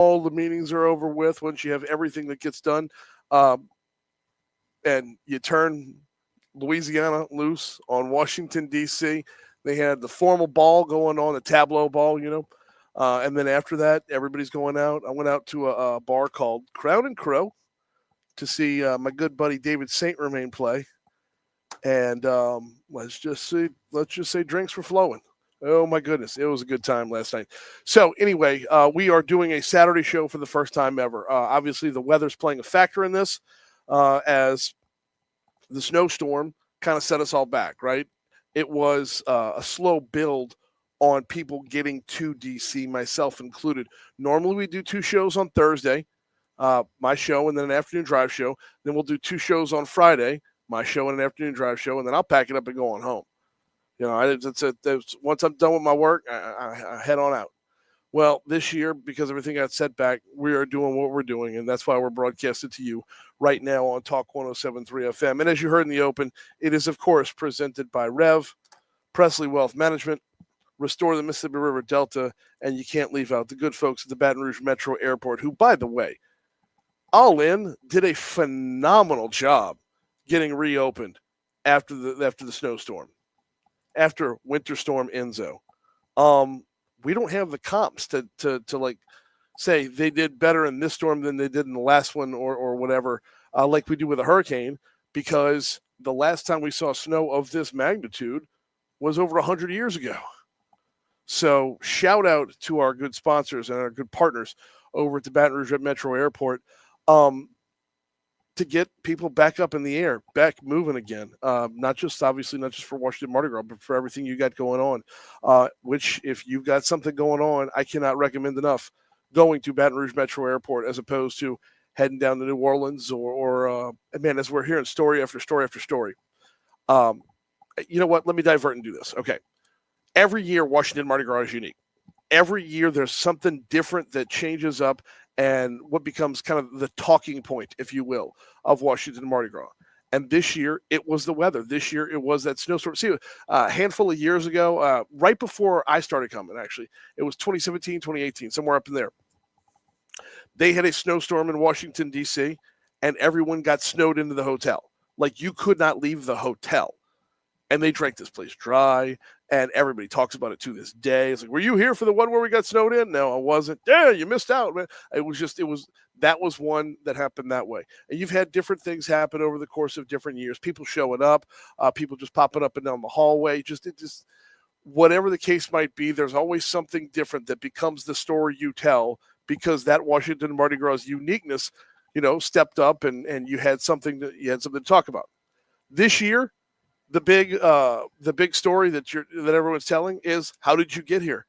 all the meetings are over with, once you have everything that gets done, um, and you turn Louisiana loose on Washington, D.C., they had the formal ball going on, the tableau ball, and then after that, everybody's going out. I went out to a bar called Crown and Crow to see my good buddy David Saint Remain play, and let's just say drinks were flowing. Oh my goodness, it was a good time last night. So anyway, we are doing a Saturday show for the first time ever. Obviously, the weather's playing a factor in this, as the snowstorm kind of set us all back. Right, it was a slow build on people getting to DC, myself included. Normally, we do two shows on Thursday, my show, and then an afternoon drive show. Then we'll do two shows on Friday, my show and an afternoon drive show, and then I'll pack it up and go on home. Once I'm done with my work, I head on out. Well, this year, because everything got set back, we are doing what we're doing, and that's why we're broadcasted to you right now on Talk 107.3 FM. And as you heard in the open, it is, of course, presented by Rev, Presley Wealth Management, Restore the Mississippi River Delta, and you can't leave out the good folks at the Baton Rouge Metro Airport, who, by the way, All In did a phenomenal job getting reopened after the snowstorm, after Winter Storm Enzo. We don't have the comps to like say they did better in this storm than they did in the last one or whatever, like we do with a hurricane, because the last time we saw snow of this magnitude was over 100 years ago. So shout out to our good sponsors and our good partners over at the Baton Rouge Metro Airport, to get people back up in the air, back moving again. Not just for Washington Mardi Gras, but for everything you got going on. Which, if you've got something going on, I cannot recommend enough going to Baton Rouge Metro Airport as opposed to heading down to New Orleans or as we're hearing story after story after story. You know what? Let me divert and do this. Okay. Every year, Washington Mardi Gras is unique. Every year, there's something different that changes up and what becomes kind of the talking point, if you will, of Washington Mardi Gras. And this year, it was the weather. This year, it was that snowstorm. See, a handful of years ago, right before I started coming, actually, it was 2017, 2018, somewhere up in there. They had a snowstorm in Washington, D.C., and everyone got snowed into the hotel. Like, you could not leave the hotel. And they drank this place dry, and everybody talks about it to this day. It's like, were you here for the one where we got snowed in? No, I wasn't. Yeah, you missed out, man. That was one that happened that way. And you've had different things happen over the course of different years. People showing up, people just popping up and down the hallway. Whatever the case might be, there's always something different that becomes the story you tell, because that Washington Mardi Gras uniqueness, stepped up and you had something to talk about. This year, the big story that everyone's telling is, how did you get here?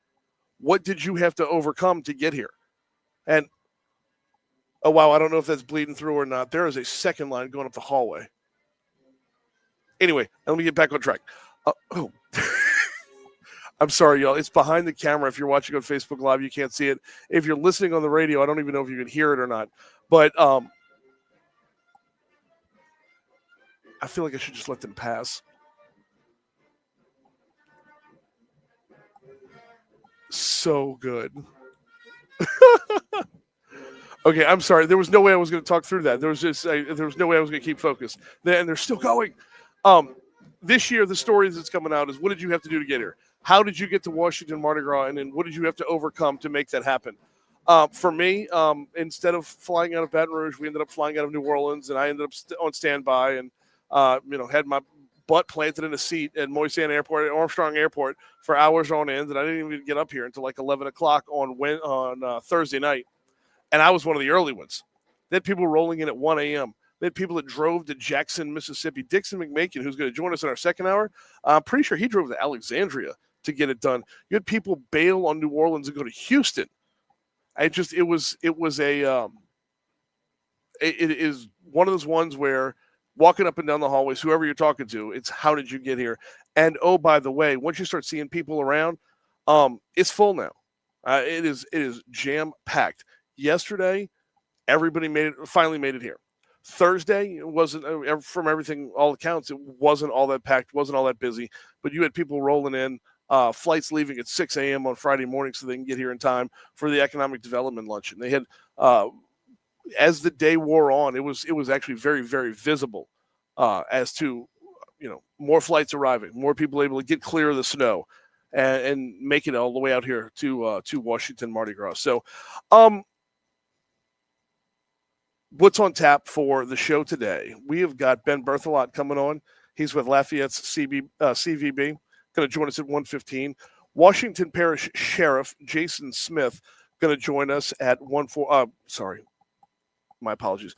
What did you have to overcome to get here? And oh wow, I don't know if that's bleeding through or not. There is a second line going up the hallway. Anyway, let me get back on track. I'm sorry, y'all. It's behind the camera. If you're watching on Facebook Live, you can't see it. If you're listening on the radio, I don't even know if you can hear it or not. But I feel like I should just let them pass. So good. Okay, I'm sorry. There was no way I was going to talk through that. There was no way I was going to keep focused. And they're still going. This year, the story that's coming out is, what did you have to do to get here? How did you get to Washington Mardi Gras, and then what did you have to overcome to make that happen? For me, instead of flying out of Baton Rouge, we ended up flying out of New Orleans, and I ended up on standby and had my butt planted in a seat at Moysan Airport, at Armstrong Airport, for hours on end, and I didn't even get up here until like 11 o'clock on Thursday night. And I was one of the early ones. They had people rolling in at 1 a.m. They had people that drove to Jackson, Mississippi. Dixon McMakin, who's going to join us in our second hour, I'm pretty sure he drove to Alexandria to get it done. You had people bail on New Orleans and go to Houston. It is one of those ones where walking up and down the hallways, whoever you're talking to, it's, how did you get here? And oh, by the way, once you start seeing people around, it's full now. It is jam packed. Yesterday, everybody finally made it here. Thursday, it wasn't, from everything, all accounts, it wasn't all that packed, wasn't all that busy, but you had people rolling in. flights leaving at 6 a.m. on Friday morning so they can get here in time for the economic development luncheon. They had, as the day wore on, it was actually very, very visible as to, more flights arriving, more people able to get clear of the snow and make it all the way out here to Washington Mardi Gras. So, what's on tap for the show today? We have got Ben Berthelot coming on. He's with Lafayette's CVB. Going to join us at 1:15. Washington Parish Sheriff Jason Smith going to join us at 1:4. My apologies.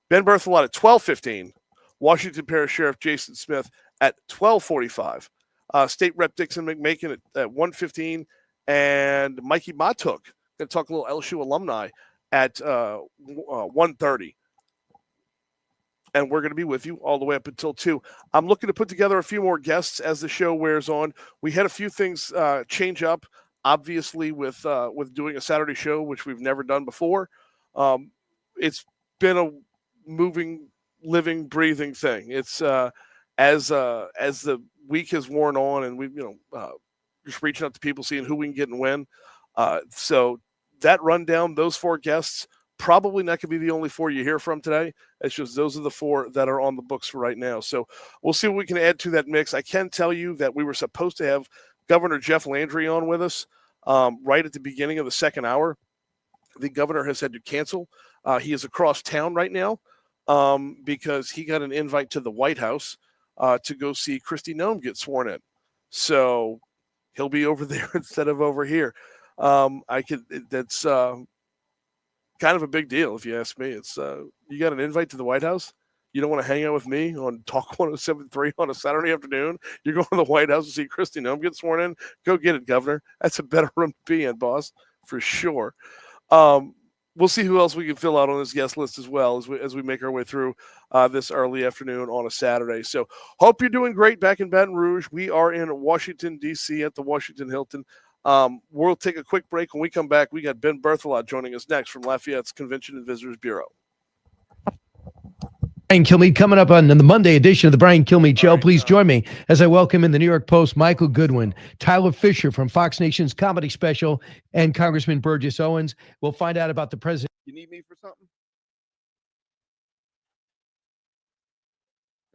Ben Berthelot at 12:15. Washington Parish Sheriff Jason Smith at 12:45. State Rep Dixon McMakin at 1:15. And Mikey Matuk going to talk a little LSU alumni at 1:30. And we're going to be with you all the way up until 2. I'm looking to put together a few more guests as the show wears on. We had a few things change up, obviously, with doing a Saturday show, which we've never done before. It's been a moving, living, breathing thing. It's as the week has worn on, and we've just reaching out to people, seeing who we can get and when. So that rundown, those 4 guests, probably not going to be the only 4 you hear from today. It's just those are the 4 that are on the books for right now. So we'll see what we can add to that mix. I can tell you that we were supposed to have Governor Jeff Landry on with us right at the beginning of the second hour. The governor has had to cancel. He is across town right now because he got an invite to the White House to go see Kristi Noem get sworn in. So he'll be over there instead of over here. That's kind of a big deal, if you ask me. It's you got an invite to the White House. You don't want to hang out with me on Talk 107.3 on a Saturday afternoon. You're going to the White House to see Kristi Noem get sworn in. Go get it, Governor. That's a better room to be in, boss, for sure. We'll see who else we can fill out on this guest list as well as we make our way through this early afternoon on a Saturday. So hope you're doing great back in Baton Rouge. We are in Washington, D.C. at the Washington Hilton. We'll take a quick break. When we come back, we got Ben Berthelot joining us next from Lafayette's Convention and Visitors Bureau. Brian Kilmeade coming up on the Monday edition of the Brian Kilmeade Show. Please join me as I welcome in the New York Post Michael Goodwin, Tyler Fisher from Fox Nation's Comedy Special, and Congressman Burgess Owens. We'll find out about the president. You need me for something?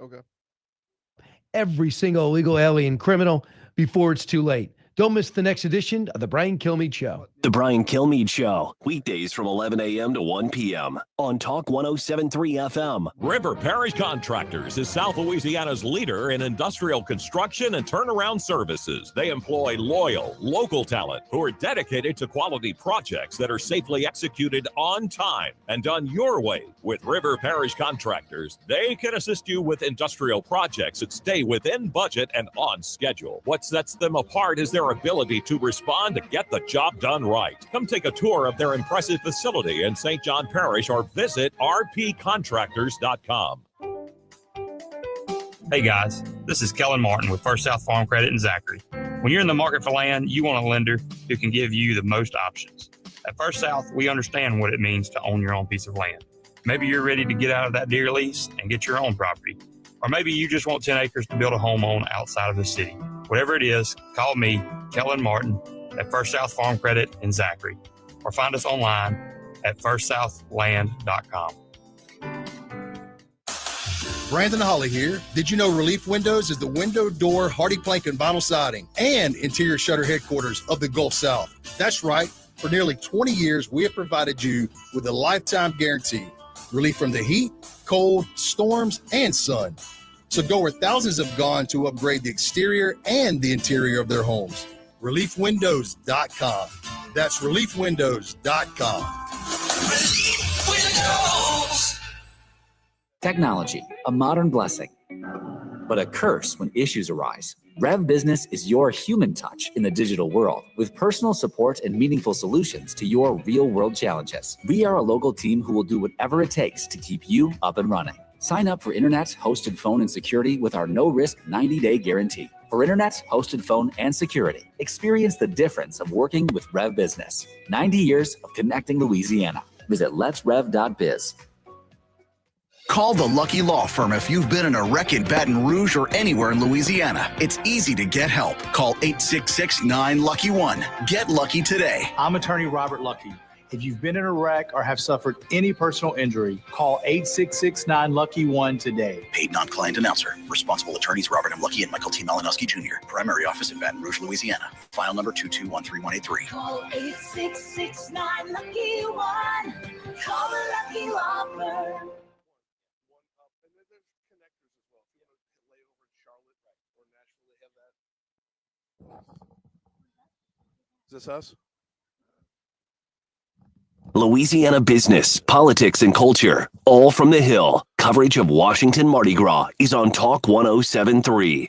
Okay. Every single illegal alien criminal before it's too late. Don't miss the next edition of the Brian Kilmeade Show. The Brian Kilmeade Show, weekdays from 11 a.m. to 1 p.m. on Talk 107.3 FM. River Parish Contractors is South Louisiana's leader in industrial construction and turnaround services. They employ loyal, local talent who are dedicated to quality projects that are safely executed on time and done your way. With River Parish Contractors, they can assist you with industrial projects that stay within budget and on schedule. What sets them apart is their ability to respond to get the job done right. Come take a tour of their impressive facility in St. John Parish or visit rpcontractors.com. Hey guys, this is Kellen Martin with First South Farm Credit in Zachary. When you're in the market for land, you want a lender who can give you the most options. At First South, we understand what it means to own your own piece of land. Maybe you're ready to get out of that deer lease and get your own property. Or maybe you just want 10 acres to build a home on outside of the city. Whatever it is, call me, Kellen Martin, at First South Farm Credit in Zachary. Or find us online at firstsouthland.com. Brandon Holly here. Did you know Relief Windows is the window, door, hardy plank, and vinyl siding and interior shutter headquarters of the Gulf South? That's right. For nearly 20 years, we have provided you with a lifetime guarantee. Relief from the heat, cold, storms, and sun. So go where thousands have gone to upgrade the exterior and the interior of their homes. ReliefWindows.com. That's ReliefWindows.com. Technology, a modern blessing, but a curse when issues arise. Rev Business is your human touch in the digital world with personal support and meaningful solutions to your real-world challenges. We are a local team who will do whatever it takes to keep you up and running. Sign up for internet, hosted phone, and security with our no-risk 90-day guarantee. For internet, hosted phone, and security, experience the difference of working with Rev Business. 90 years of connecting Louisiana. Visit letsrev.biz. Call the Lucky Law Firm if you've been in a wreck in Baton Rouge or anywhere in Louisiana. It's easy to get help. Call 866-9-LUCKY-1. Get lucky today. I'm attorney Robert Lucky. If you've been in a wreck or have suffered any personal injury, call 866-9-LUCKY-1 today. Paid non-client announcer. Responsible attorneys Robert M. Lucky and Michael T. Malinowski Jr. Primary office in Baton Rouge, Louisiana. File number 2213183. Call 866-9-LUCKY-1. Call the Lucky Law Firm. Is this us? Louisiana business, politics, and culture, all from the Hill. Coverage of Washington Mardi Gras is on Talk 107.3.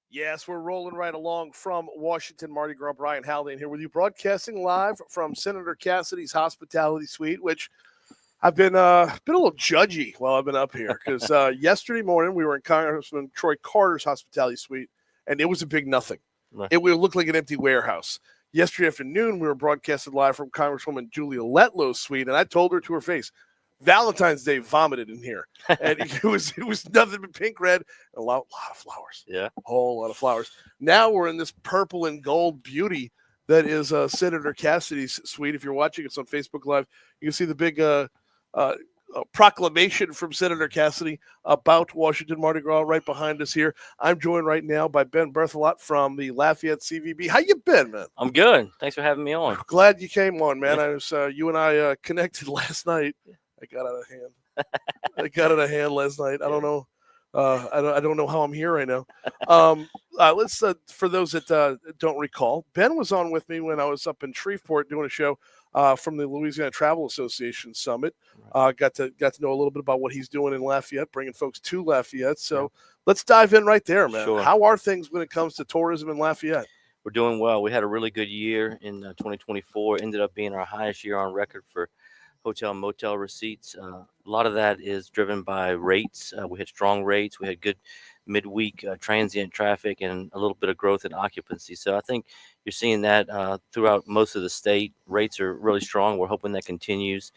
Yes, we're rolling right along from Washington Mardi Gras. Brian Haldane here with you, broadcasting live from Senator Cassidy's Hospitality Suite, which I've been a little judgy while I've been up here because yesterday morning we were in Congressman Troy Carter's Hospitality Suite, and it was a big nothing. Right. It would look like an empty warehouse. Yesterday afternoon, we were broadcasted live from Congresswoman Julia Letlow's suite, and I told her to her face, Valentine's Day vomited in here. And it was nothing but pink, red, and a lot of flowers. Yeah. A whole lot of flowers. Now we're in this purple and gold beauty that is Senator Cassidy's suite. If you're watching us on Facebook Live, you can see the big proclamation from Senator Cassidy about Washington Mardi Gras right behind us here. I'm joined right now by Ben Berthelot from the Lafayette CVB. How you been, man? I'm good. Thanks for having me on. Glad you came on, man. I was you and I connected last night. I got out of hand. I got out of hand last night. I don't know. I don't know how I'm here right now. Let's for those that don't recall, Ben was on with me when I was up in Shreveport doing a show from the Louisiana Travel Association Summit. Got to know a little bit about what he's doing in Lafayette, bringing folks to Lafayette. So let's dive in right there, man. Sure. How are things when it comes to tourism in Lafayette? We're doing well. We had a really good year in 2024. Ended up being our highest year on record for hotel and motel receipts. A lot of that is driven by rates. We had strong rates. We had good midweek transient traffic and a little bit of growth in occupancy. So I think you're seeing that throughout most of the state. Rates are really strong. We're hoping that continues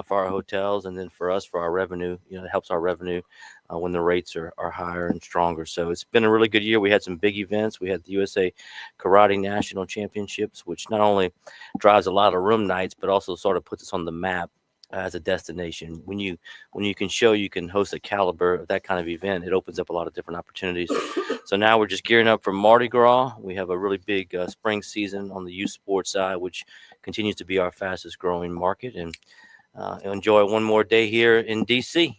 for our hotels, and then for us, for our revenue. It helps our revenue when the rates are higher and stronger. So it's been a really good year. We had some big events. We had the USA Karate National Championships, which not only drives a lot of room nights, but also sort of puts us on the map as a destination. When you can show you can host a caliber of that kind of event, it opens up a lot of different opportunities. So now we're just gearing up for Mardi Gras. We have a really big spring season on the youth sports side, which continues to be our fastest growing market, and enjoy one more day here in DC.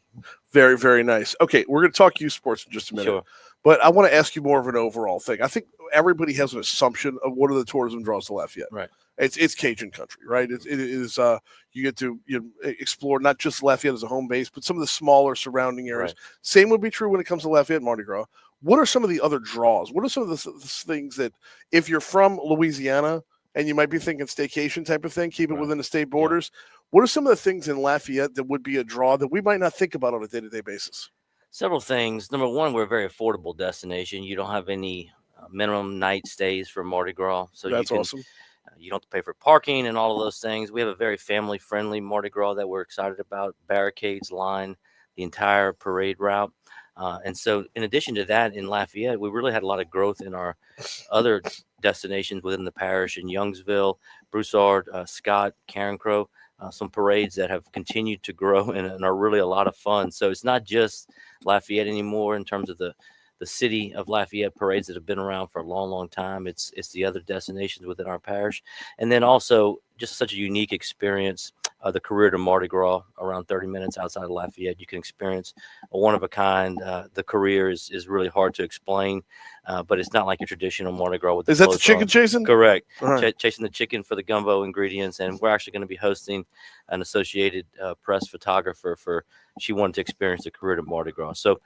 Very, very nice. Okay, we're going to talk youth sports in just a minute. Sure. But I want to ask you more of an overall thing. I think everybody has an assumption of what are the tourism draws to Lafayette. Right. It's Cajun country, right? It is you get to explore not just Lafayette as a home base, but some of the smaller surrounding areas. Right. Same would be true when it comes to Lafayette Mardi Gras. What are some of the other draws? What are some of the things that, if you're from Louisiana and you might be thinking staycation type of thing, keep it within the state borders, what are some of the things in Lafayette that would be a draw that we might not think about on a day-to-day basis? Several things. Number one, we're a very affordable destination. You don't have any minimum night stays for Mardi Gras. So that's awesome. You don't have to pay for parking and all of those things. We have a very family-friendly Mardi Gras that we're excited about. Barricades line the entire parade route. And so in addition to that, in Lafayette, we really had a lot of growth in our other destinations within the parish in Youngsville, Broussard, Scott, Carencro, some parades that have continued to grow and are really a lot of fun. So it's not just Lafayette anymore in terms of the city of Lafayette parades that have been around for a long, long time. It's the other destinations within our parish. And then also just such a unique experience, the career to Mardi Gras, around 30 minutes outside of Lafayette. You can experience a one-of-a-kind. The career is really hard to explain, but it's not like your traditional Mardi Gras. With is that the chicken chasing? Correct. Right. Chasing the chicken for the gumbo ingredients. And we're actually going to be hosting an Associated Press photographer she wanted to experience the career to Mardi Gras. So,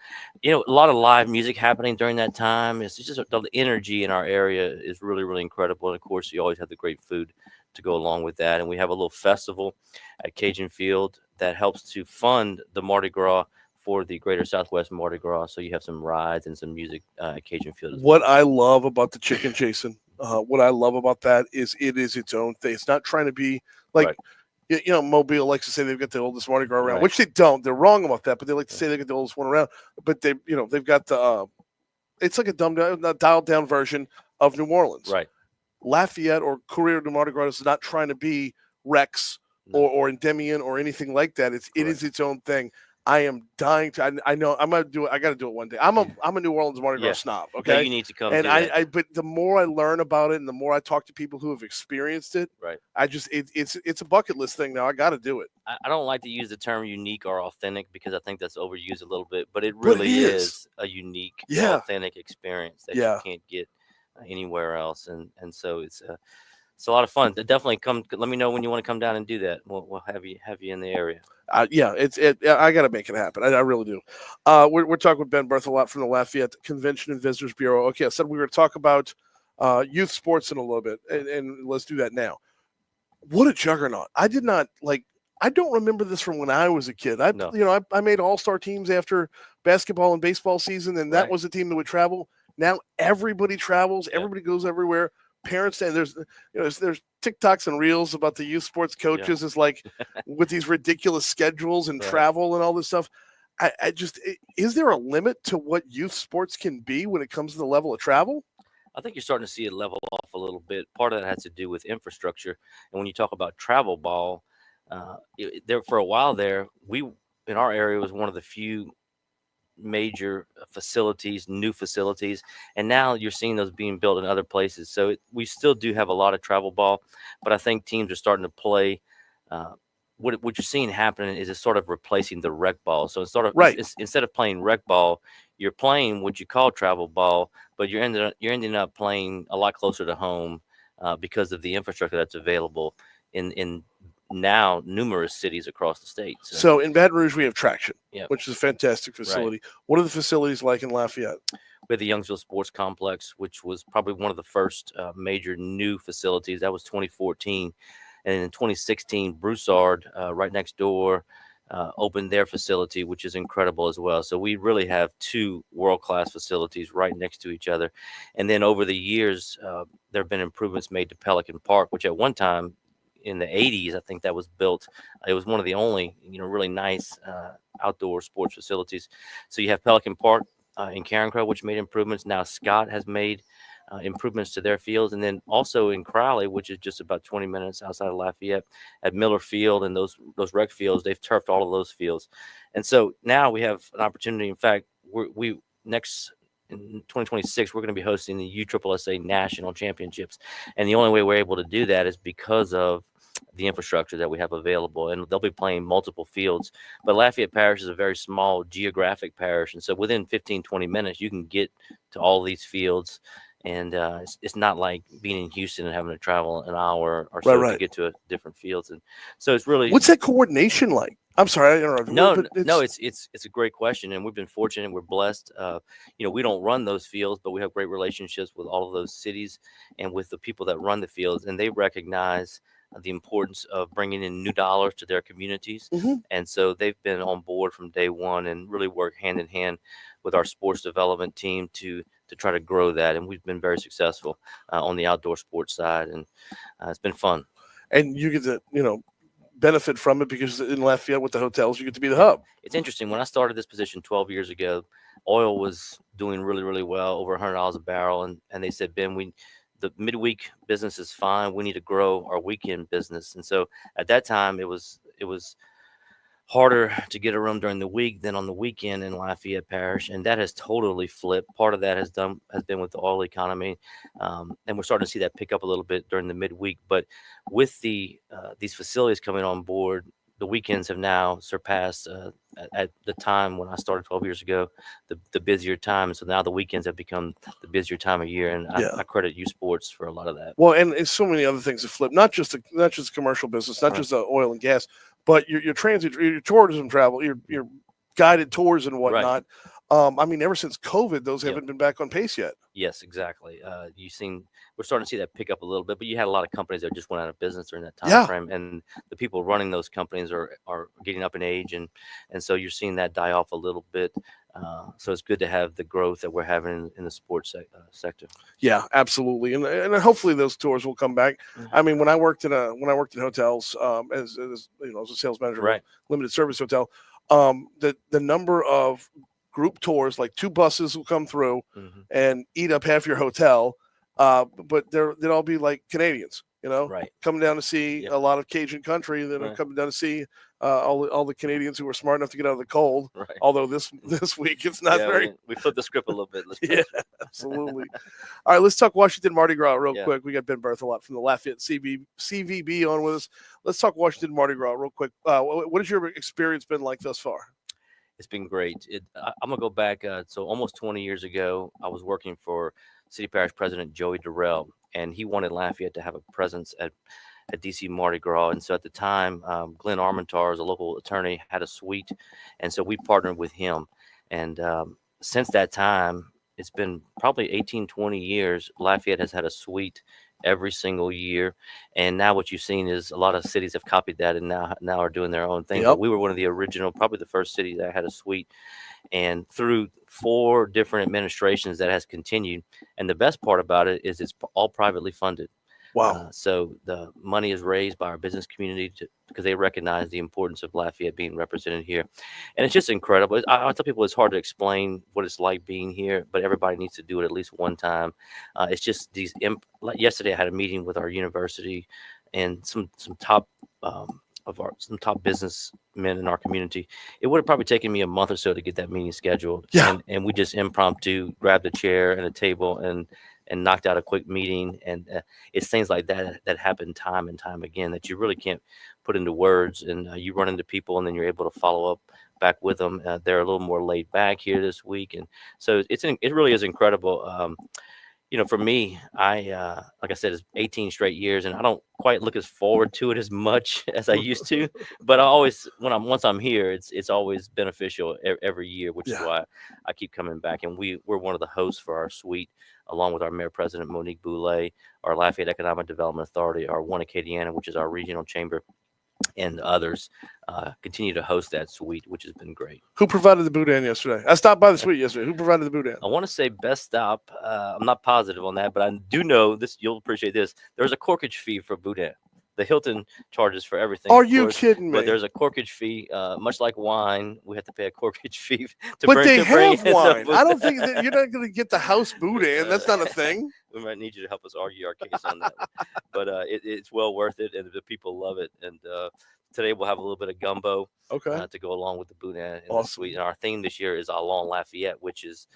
a lot of live music happening during that time. It's just the energy in our area is really, really incredible. And of course, you always have the great food to go along with that. And we have a little festival at Cajun Field that helps to fund the Mardi Gras for the Greater Southwest Mardi Gras. So you have some rides and some music at Cajun Field as well. What I love about the chicken chasing, what I love about that is it is its own thing. It's not trying to be like, Mobile likes to say they've got the oldest Mardi Gras around, Right. which they don't. They're wrong about that, but they like to say they got the oldest one around. But they've got the it's like a dialed down version of New Orleans. Right. Lafayette or Courier de Mardi Gras is not trying to be Rex or Endymion or anything like that. It is its own thing. I am dying to. I know I'm gonna do it. I got to do it one day. I'm a New Orleans Mardi Gras snob. Okay, No, you need to come. And do that. but the more I learn about it, and the more I talk to people who have experienced it, Right. It's a bucket list thing now. I got to do it. I don't like to use the term unique or authentic because I think that's overused a little bit, but it really is a unique, authentic experience that you can't get anywhere else, and so it's a lot of fun. Definitely come. Let me know when you want to come down and do that. We'll have you in the area. I got to make it happen. I really do. We're talking with Ben Berth a lot from the Lafayette Convention and Visitors Bureau. Okay, I said we were going to talk about youth sports in a little bit, and let's do that now. What a juggernaut! I don't remember this from when I was a kid. I made all-star teams after basketball and baseball season, and that was a team that would travel. Now everybody travels. Everybody goes everywhere. Parents, and there's TikToks and reels about the youth sports coaches is like with these ridiculous schedules and travel and all this stuff. Is there a limit to what youth sports can be when it comes to the level of travel? I think you're starting to see it level off a little bit. Part of that has to do with infrastructure. And when you talk about travel ball, there for a while there, we in our area was one of the few major facilities, new facilities, and now you're seeing those being built in other places. So we still do have a lot of travel ball, but I think teams are starting to play. What you're seeing happening is it's sort of replacing the rec ball. So it's sort of instead of playing rec ball, you're playing what you call travel ball, but you're ending up playing a lot closer to home because of the infrastructure that's available in now numerous cities across the state. So in Baton Rouge, we have Traction, which is a fantastic facility. Right. What are the facilities like in Lafayette? We had the Youngsville Sports Complex, which was probably one of the first major new facilities. That was 2014. And in 2016, Broussard, right next door, opened their facility, which is incredible as well. So we really have two world-class facilities right next to each other. And then over the years, there have been improvements made to Pelican Park, which at one time, in the 80s, I think that was built. It was one of the only, really nice outdoor sports facilities. So you have Pelican Park in Carencro, which made improvements. Now Scott has made improvements to their fields. And then also in Crowley, which is just about 20 minutes outside of Lafayette, at Miller Field and those rec fields, they've turfed all of those fields. And so now we have an opportunity. In fact, we next in 2026, we're going to be hosting the USSSA National Championships. And the only way we're able to do that is because of the infrastructure that we have available, and they'll be playing multiple fields. But Lafayette Parish is a very small geographic parish, and so within 15-20 minutes you can get to all these fields, and it's not like being in Houston and having to travel an hour or so to get to different fields. And so it's really, what's that coordination like? I'm sorry, I interrupted. No, it's a great question, and we've been fortunate. We're blessed. We don't run those fields, but we have great relationships with all of those cities and with the people that run the fields, and they recognize the importance of bringing in new dollars to their communities. And so they've been on board from day one and really work hand in hand with our sports development team to try to grow that. And we've been very successful on the outdoor sports side, and it's been fun. And you get to, benefit from it because in Lafayette with the hotels, you get to be the hub. It's interesting. When I started this position 12 years ago, oil was doing really, really well, over $100 a barrel. And they said, Ben, the midweek business is fine. We need to grow our weekend business. And so at that time, it was harder to get a room during the week than on the weekend in Lafayette Parish, and that has totally flipped. Part of that has been with the oil economy, and we're starting to see that pick up a little bit during the midweek. But with these facilities coming on board, the weekends have now surpassed at the time when I started 12 years ago, the busier time. So now the weekends have become the busier time of year, and I credit U Sports for a lot of that. Well, and it's so many other things that flip, not just the commercial business, not just the oil and gas, but your transit, your tourism travel, your guided tours and whatnot. Ever since COVID, those haven't been back on pace yet. Yes, exactly. We're starting to see that pick up a little bit, but you had a lot of companies that just went out of business during that time frame, and the people running those companies are getting up in age, and so you're seeing that die off a little bit. So it's good to have the growth that we're having in the sports sector. Yeah, absolutely, and hopefully those tours will come back. I mean, when I worked in hotels, as as a sales manager, Right. of a limited service hotel, the number of group tours, like 2 buses will come through and eat up half your hotel, but they'd all be like Canadians, Right. coming down to see a lot of Cajun country that are Right. coming down to see all the Canadians who were smart enough to get out of the cold. Right. Although this week it's not very. We flipped the script a little bit. Yeah, absolutely. All right, let's talk Washington Mardi Gras real Yeah. quick. We got Ben Berthelot from the Lafayette CVB on with us. Let's talk Washington Mardi Gras real quick. What has your experience been like thus far? It's been great. I'm gonna go back. So almost 20 years ago, I was working for City Parish President Joey Durrell, and he wanted Lafayette to have a presence at DC Mardi Gras. And so at the time, Glenn Armentar, as a local attorney, had a suite, and so we partnered with him. And since that time, it's been probably 18, 20 years. Lafayette has had a suite every single year, and now what you've seen is a lot of cities have copied that and now are doing their own thing. Yep. But we were one of the original, probably the first city that had a suite, and through 4 different administrations that has continued. And the best part about it is it's all privately funded. Wow. So the money is raised by our business community because they recognize the importance of Lafayette being represented here. And it's just incredible. I tell people it's hard to explain what it's like being here, but everybody needs to do it at least one time. It's just like yesterday I had a meeting with our university and some top some top businessmen in our community. It would have probably taken me a month or so to get that meeting scheduled. Yeah. And we just impromptu grabbed a chair and a table and knocked out a quick meeting. And it's things like that happen time and time again that you really can't put into words. And you run into people and then you're able to follow up back with them. They're a little more laid back here this week. And so it really is incredible. For me, like I said, it's 18 straight years, and I don't quite look as forward to it as much as I used to. But I always, once I'm here, it's always beneficial every year, which is why I keep coming back. And we're one of the hosts for our suite, along with our Mayor President Monique Boulay, our Lafayette Economic Development Authority, our One Acadiana, which is our regional chamber, and others continue to host that suite, which has been great. Who provided the boudin yesterday? I stopped by the suite yesterday. Who provided the boudin? I want to say Best Stop. I'm not positive on that, but I do know this. You'll appreciate this. There's a corkage fee for boudin. The Hilton charges for everything. Are you kidding me? But there's a corkage fee, much like wine. We have to pay a corkage fee to but bring. They to bring have in wine. the I don't think that you're not going to get the house boudin. That's not a thing. We might need you to help us argue our case on that one. But it's well worth it, and the people love it. And today we'll have a little bit of gumbo to go along with the boudin and the suite. And our theme this year is Allons Lafayette, which is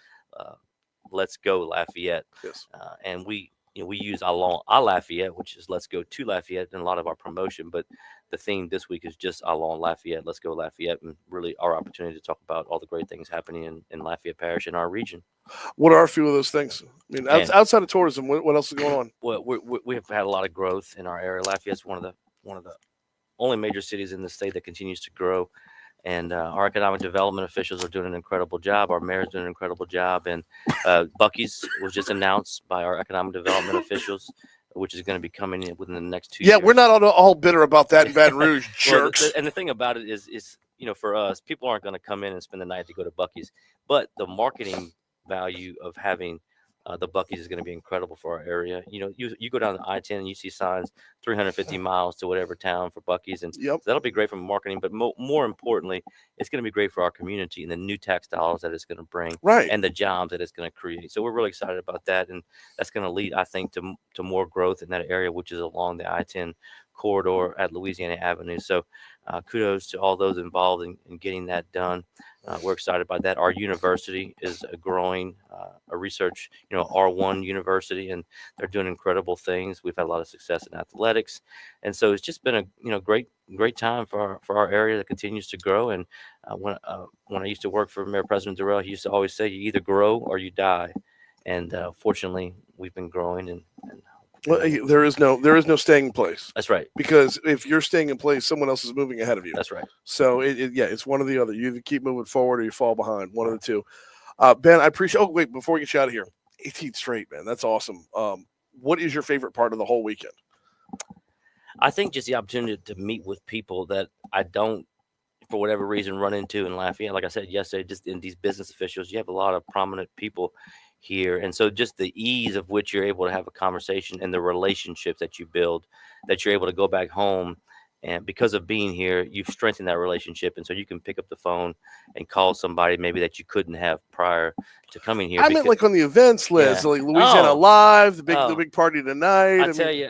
Let's Go Lafayette. Yes. And we use Allons à Lafayette, which is Let's Go to Lafayette in a lot of our promotion. But the theme this week is just Allons Lafayette, Let's Go Lafayette, and really our opportunity to talk about all the great things happening in Lafayette Parish in our region. What are a few of those things? I mean, outside of tourism, what else is going on? Well, we have had a lot of growth in our area. Lafayette's one of the only major cities in the state that continues to grow. And our economic development officials are doing an incredible job. Our mayor's doing an incredible job. And Buc-ee's was just announced by our economic development officials, which is going to be coming in within the next 2 years. Yeah, we're not all bitter about that in Baton Rouge, jerks. And the thing about it is, for us, people aren't going to come in and spend the night to go to Buc-ee's. But the marketing value of having the Buc-ee's is going to be incredible for our area. You go down to I-10 and you see signs 350 miles to whatever town for Buc-ee's, and so that'll be great for marketing. But more importantly, it's going to be great for our community and the new tax dollars that it's going to bring, and the jobs that it's going to create. So we're really excited about that, and that's going to lead, I think, to more growth in that area, which is along the I-10 corridor at Louisiana Avenue. So kudos to all those involved in getting that done. We're excited about that. Our university is growing, a research, R1 university, and they're doing incredible things. We've had a lot of success in athletics, and so it's just been a great time for our area that continues to grow. And when I used to work for Mayor President Durrell, he used to always say, "You either grow or you die." And fortunately, we've been growing and well, there is no staying in place. That's right. Because if you're staying in place, someone else is moving ahead of you. That's right. So it's one or the other. You either keep moving forward or you fall behind. One of the two. Ben, I appreciate. Oh wait, before we get you out of here, 18 straight, man. That's awesome. What is your favorite part of the whole weekend? I think just the opportunity to meet with people that I don't for whatever reason, run into in Lafayette. Like I said yesterday, just in these business officials, you have a lot of prominent people here. And so just the ease of which you're able to have a conversation and the relationships that you build, that you're able to go back home. And because of being here, you've strengthened that relationship. And so you can pick up the phone and call somebody maybe that you couldn't have prior to coming here. I meant like on the events list, like Louisiana Live, the big party tonight. I tell you,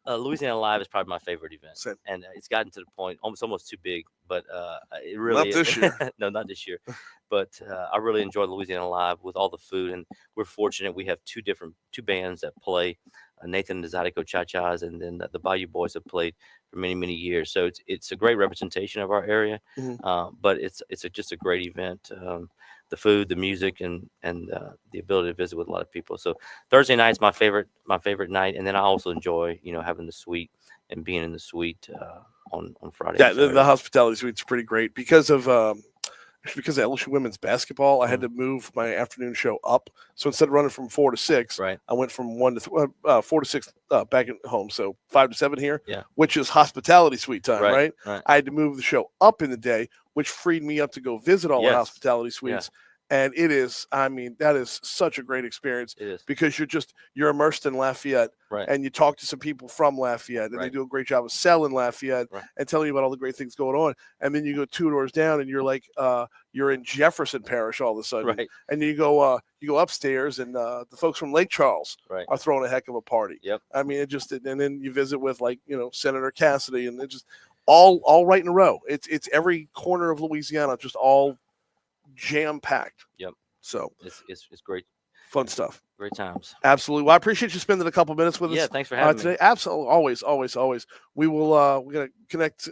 Louisiana Live is probably my favorite event. Same. And it's gotten to the point, almost too big, but it really not this year. No, not this year. But I really enjoy Louisiana Live with all the food, and we're fortunate we have two bands that play. Nathan and the Zydeco Cha-Chas, and then the Bayou Boys have played for many, many years. So it's a great representation of our area, but it's just a great event. The food, the music, and the ability to visit with a lot of people. So Thursday night's my favorite night, and then I also enjoy having the suite and being in the suite on Friday. Yeah, the hospitality suite's pretty great because of LSU women's basketball. I had to move my afternoon show up, so instead of running from 4 to 6, right, I went from 4 to 6 back at home. So 5 to 7 here, yeah, which is hospitality suite time, right? Right. I had to move the show up in the day, which freed me up to go visit all the hospitality suites. Yeah. And it is, that is such a great experience because you're immersed in Lafayette, right, and you talk to some people from Lafayette, and they do a great job of selling Lafayette and telling you about all the great things going on. And then you go 2 doors down, and you're like, you're in Jefferson Parish all of a sudden, right. And you go upstairs, and the folks from Lake Charles are throwing a heck of a party. Yep. And then you visit with Senator Cassidy, and it just all right in a row. It's every corner of Louisiana, just all jam-packed. Yep. So it's great. Fun stuff. Great times. Absolutely. Well, I appreciate you spending a couple minutes with us. Yeah, thanks for having today. me. Absolutely. Always. We will we're gonna connect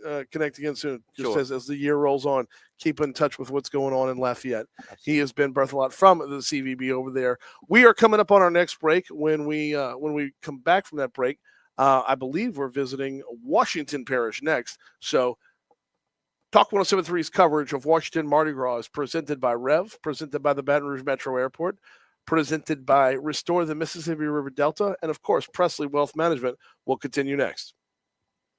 again soon. Just as the year rolls on. Keep in touch with what's going on in Lafayette. Absolutely. He has been Berthelot from the CVB over there. We are coming up on our next break. When we come back from that break, I believe we're visiting Washington Parish next. So Talk 107.3's coverage of Washington Mardi Gras is presented by Rev, presented by the Baton Rouge Metro Airport, presented by Restore the Mississippi River Delta, and of course, Presley Wealth Management will continue next.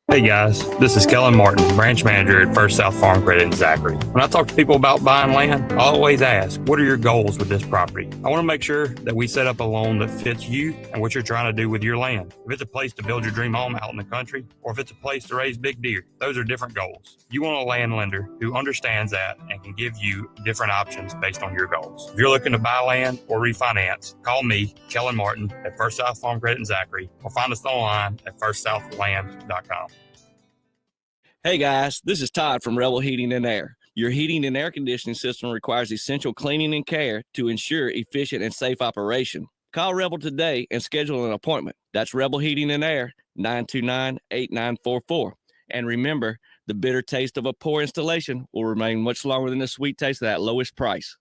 Hey guys, this is Kellen Martin, branch manager at First South Farm Credit in Zachary. When I talk to people about buying land, I always ask, what are your goals with this property? I want to make sure that we set up a loan that fits you and what you're trying to do with your land. If it's a place to build your dream home out in the country, or if it's a place to raise big deer, those are different goals. You want a land lender who understands that and can give you different options based on your goals. If you're looking to buy land or refinance, call me, Kellen Martin, at First South Farm Credit in Zachary, or find us online at firstsouthland.com. Hey guys, this is Todd from Rebel Heating and Air. Your heating and air conditioning system requires essential cleaning and care to ensure efficient and safe operation. Call Rebel today and schedule an appointment. That's Rebel Heating and Air, 929-8944. And remember, the bitter taste of a poor installation will remain much longer than the sweet taste of that lowest price.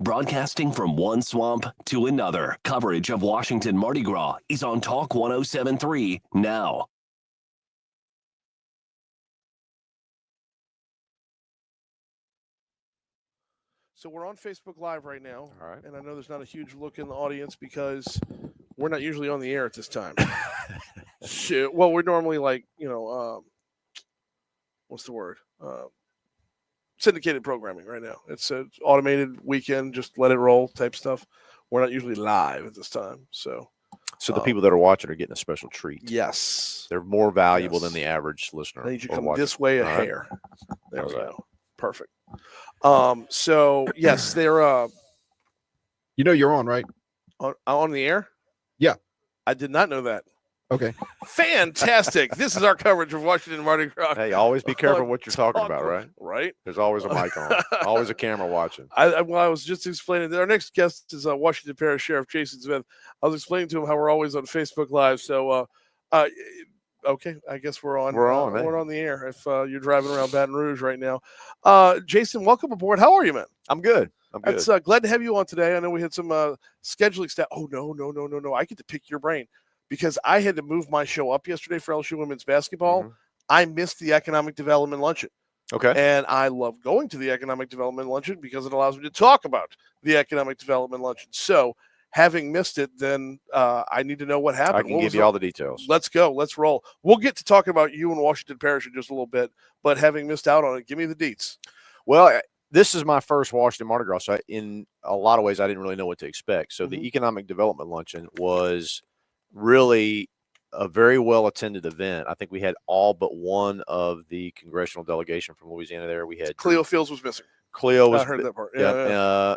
Broadcasting from one swamp to another, coverage of Washington Mardi Gras is on Talk 107.3 now. So we're on Facebook Live right now. All right. And I know there's not a huge look in the audience because we're not usually on the air at this time. Shit. Well, we're normally like, what's the word? Syndicated programming right now. It's an automated weekend, just let it roll type stuff. We're not usually live at this time. So the people that are watching are getting a special treat. Yes. They're more valuable than the average listener. I need you to or come watcher. this way a All right. hair. There How's we that? go. Perfect. So yes, they're you're on, right? on the air? Yeah. I did not know that. Okay. Fantastic. This is our coverage of Washington Mardi Gras. Hey, always be careful what you're talking about, right? Right. There's always a mic on. Always a camera watching. I was just explaining that our next guest is Washington Parish Sheriff Jason Smith. I was explaining to him how we're always on Facebook Live. So, okay, I guess we're on. We're on. We're on the air. If you're driving around Baton Rouge right now, Jason, welcome aboard. How are you, man? I'm good. It's glad to have you on today. I know we had some scheduling stuff. Oh no! I get to pick your brain because I had to move my show up yesterday for LSU women's basketball. Mhm. I missed the economic development luncheon. Okay. And I love going to the economic development luncheon because it allows me to talk about the economic development luncheon. So having missed it, then I need to know what happened. I can give you all the details. Let's go. Let's roll. We'll get to talking about you and Washington Parish in just a little bit, but having missed out on it, give me the deets. Well, this is my first Washington Mardi Gras, so in a lot of ways, I didn't really know what to expect. So the Economic Development Luncheon was really a very well-attended event. I think we had all but one of the congressional delegation from Louisiana there. We had Cleo Fields was missing. Cleo was. I heard that part. Yeah.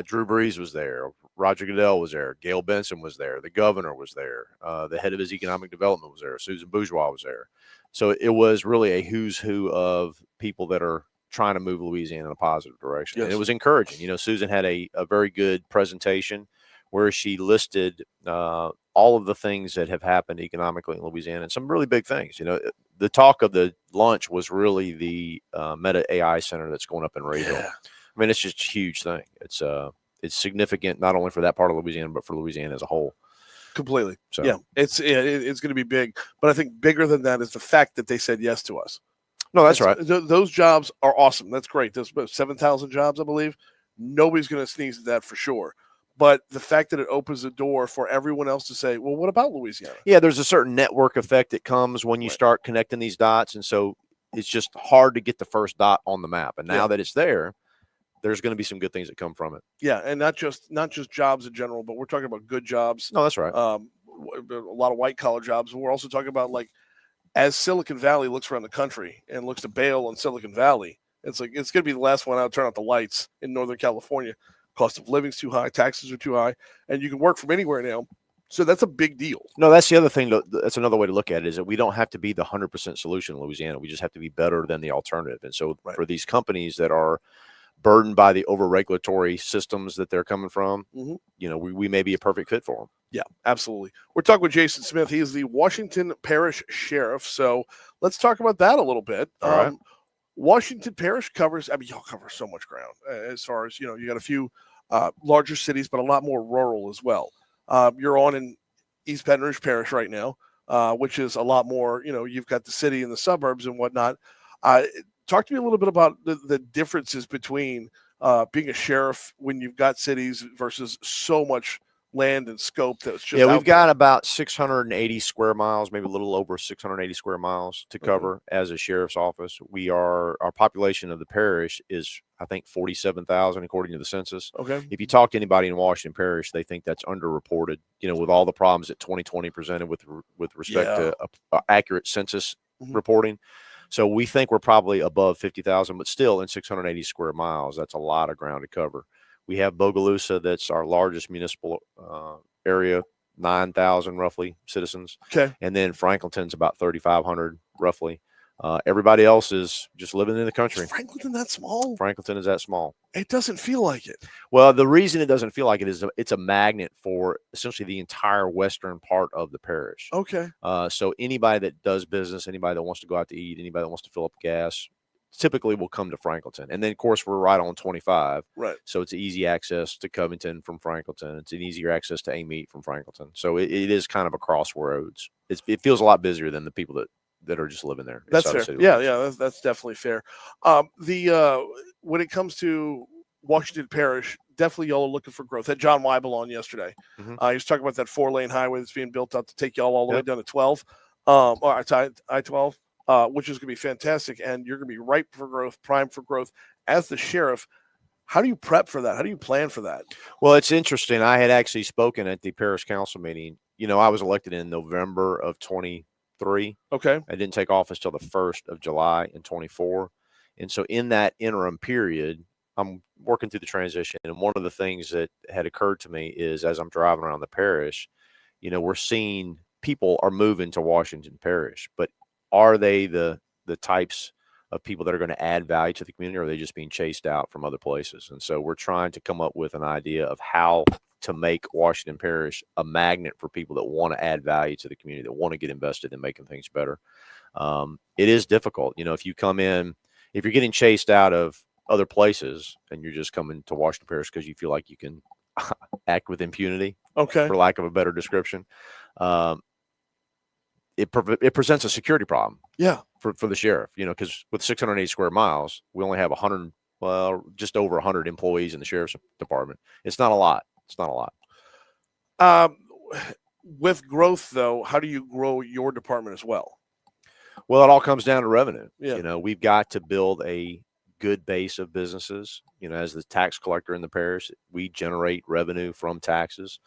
Drew Brees was there. Roger Goodell was there. Gail Benson was there. The governor was there. The head of his economic development was there. Susan Bourgeois was there. So it was really a who's who of people that are trying to move Louisiana in a positive direction. Yes. And it was encouraging. Susan had a very good presentation where she listed all of the things that have happened economically in Louisiana and some really big things. The talk of the lunch was really the Meta AI Center that's going up in Rayville. Yeah. I mean, it's just a huge thing. It's significant not only for that part of Louisiana, but for Louisiana as a whole. Completely. So yeah, it's going to be big. But I think bigger than that is the fact that they said yes to us. No, that's right. Those jobs are awesome. That's great. There's about 7,000 jobs, I believe. Nobody's going to sneeze at that for sure. But the fact that it opens the door for everyone else to say, well, what about Louisiana? Yeah, there's a certain network effect that comes when you start connecting these dots. And so it's just hard to get the first dot on the map. And now that it's there, there's going to be some good things that come from it. Yeah, and not just jobs in general, but we're talking about good jobs. No, that's right. A lot of white collar jobs. We're also talking about, like, as Silicon Valley looks around the country and looks to bail on Silicon Valley, it's like it's going to be the last one out. Turn out the lights in Northern California. Cost of living's too high, taxes are too high, and you can work from anywhere now. So that's a big deal. No, that's the other thing. That's another way to look at it is that we don't have to be the 100% solution in Louisiana. We just have to be better than the alternative. And so for these companies that are burdened by the over-regulatory systems that they're coming from, we may be a perfect fit for them. Yeah, absolutely. We're talking with Jason Smith. He is the Washington Parish Sheriff. So let's talk about that a little bit. All right. Washington Parish covers, y'all cover so much ground as far as, you got a few larger cities, but a lot more rural as well. You're on in East Baton Rouge Parish right now, which is a lot more, you've got the city and the suburbs and whatnot. Talk to me a little bit about the differences between being a sheriff when you've got cities versus so much land and scope that's just we've got about 680 square miles, maybe a little over 680 square miles to cover as a sheriff's office. Our population of the parish is, I think, 47,000 according to the census. Okay. If you talk to anybody in Washington Parish, they think that's underreported, with all the problems that 2020 presented with respect to accurate census reporting. So we think we're probably above 50,000, but still in 680 square miles, that's a lot of ground to cover. We have Bogalusa, that's our largest municipal area, 9,000 roughly citizens. Okay. And then Franklinton's about 3,500 roughly. Everybody else is just living in the country. Is Franklinton that small? Franklinton is that small. It doesn't feel like it. Well, the reason it doesn't feel like it is it's a magnet for essentially the entire western part of the parish. Okay. So anybody that does business, anybody that wants to go out to eat, anybody that wants to fill up gas, typically will come to Franklinton. And then, of course, we're right on 25. Right. So it's easy access to Covington from Franklinton. It's an easier access to Amite from Franklinton. So it is kind of a crossroads. It feels a lot busier than the people that are just living there. That's fair. Yeah, that's definitely fair. When it comes to Washington Parish, definitely y'all are looking for growth. Had John Weibel on yesterday. He was talking about that 4-lane highway that's being built out to take y'all all the way down to 12, or I-12, which is going to be fantastic. And you're going to be ripe for growth, prime for growth. As the sheriff, how do you prep for that? How do you plan for that? Well, it's interesting. I had actually spoken at the parish council meeting. I was elected in November of 23. Okay. I didn't take office till the 1st of July in 24. And so in that interim period, I'm working through the transition. And one of the things that had occurred to me is as I'm driving around the parish, we're seeing people are moving to Washington Parish, but are they the types of people that are going to add value to the community, or are they just being chased out from other places? And so we're trying to come up with an idea of how to make Washington Parish a magnet for people that want to add value to the community, that want to get invested in making things better. It is difficult. If you come in, if you're getting chased out of other places and you're just coming to Washington Parish because you feel like you can act with impunity, for lack of a better description, it presents a security problem. Yeah. For the sheriff, because with 680 square miles, we only have just over 100 employees in the sheriff's department. It's not a lot. With growth, though, how do you grow your department as well? Well, it all comes down to revenue. Yeah. We've got to build a good base of businesses. As the tax collector in the parish, we generate revenue from taxes.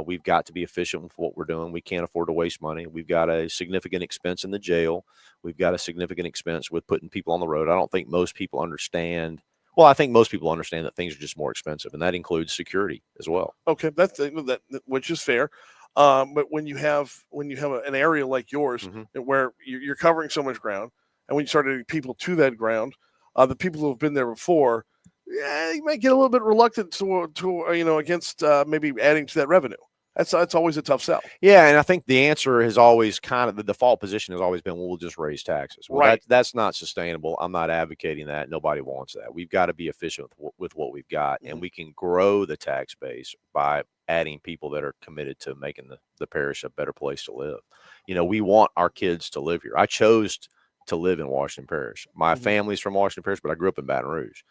We've got to be efficient with what we're doing. We can't afford to waste money. We've got a significant expense in the jail. We've got a significant expense with putting people on the road. I don't think most people understand. Well, I think most people understand that things are just more expensive, and that includes security as well. Okay, that's that, which is fair. But when you have an area like yours where you're covering so much ground, and when you start adding people to that ground, the people who have been there before, you might get a little bit reluctant to against maybe adding to that revenue. That's always a tough sell. Yeah, and I think the answer has always kind of the default position has always been, well, we'll just raise taxes. Well, right. That's not sustainable. I'm not advocating that. Nobody wants that. We've got to be efficient with what we've got, and we can grow the tax base by adding people that are committed to making the parish a better place to live. We want our kids to live here. I chose to live in Washington Parish. My family's from Washington Parish, but I grew up in Baton Rouge.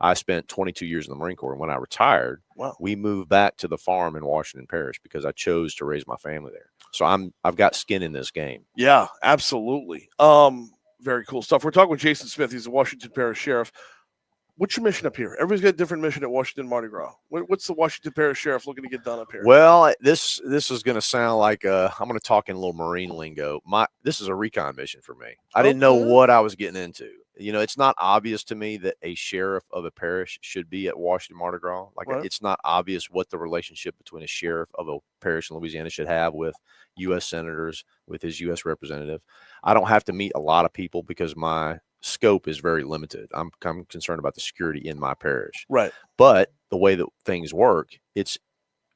I spent 22 years in the Marine Corps, and when I retired, we moved back to the farm in Washington Parish because I chose to raise my family there. So I've got skin in this game. Yeah, absolutely. Very cool stuff. We're talking with Jason Smith. He's the Washington Parish Sheriff. What's your mission up here? Everybody's got a different mission at Washington Mardi Gras. What's the Washington Parish Sheriff looking to get done up here? Well, this is going to sound like I'm going to talk in a little Marine lingo. This is a recon mission for me. I didn't know what I was getting into. It's not obvious to me that a sheriff of a parish should be at Washington Mardi Gras. It's not obvious what the relationship between a sheriff of a parish in Louisiana should have with U.S. senators, with his U.S. representative. I don't have to meet a lot of people because my scope is very limited. I'm concerned about the security in my parish. Right. But the way that things work, it's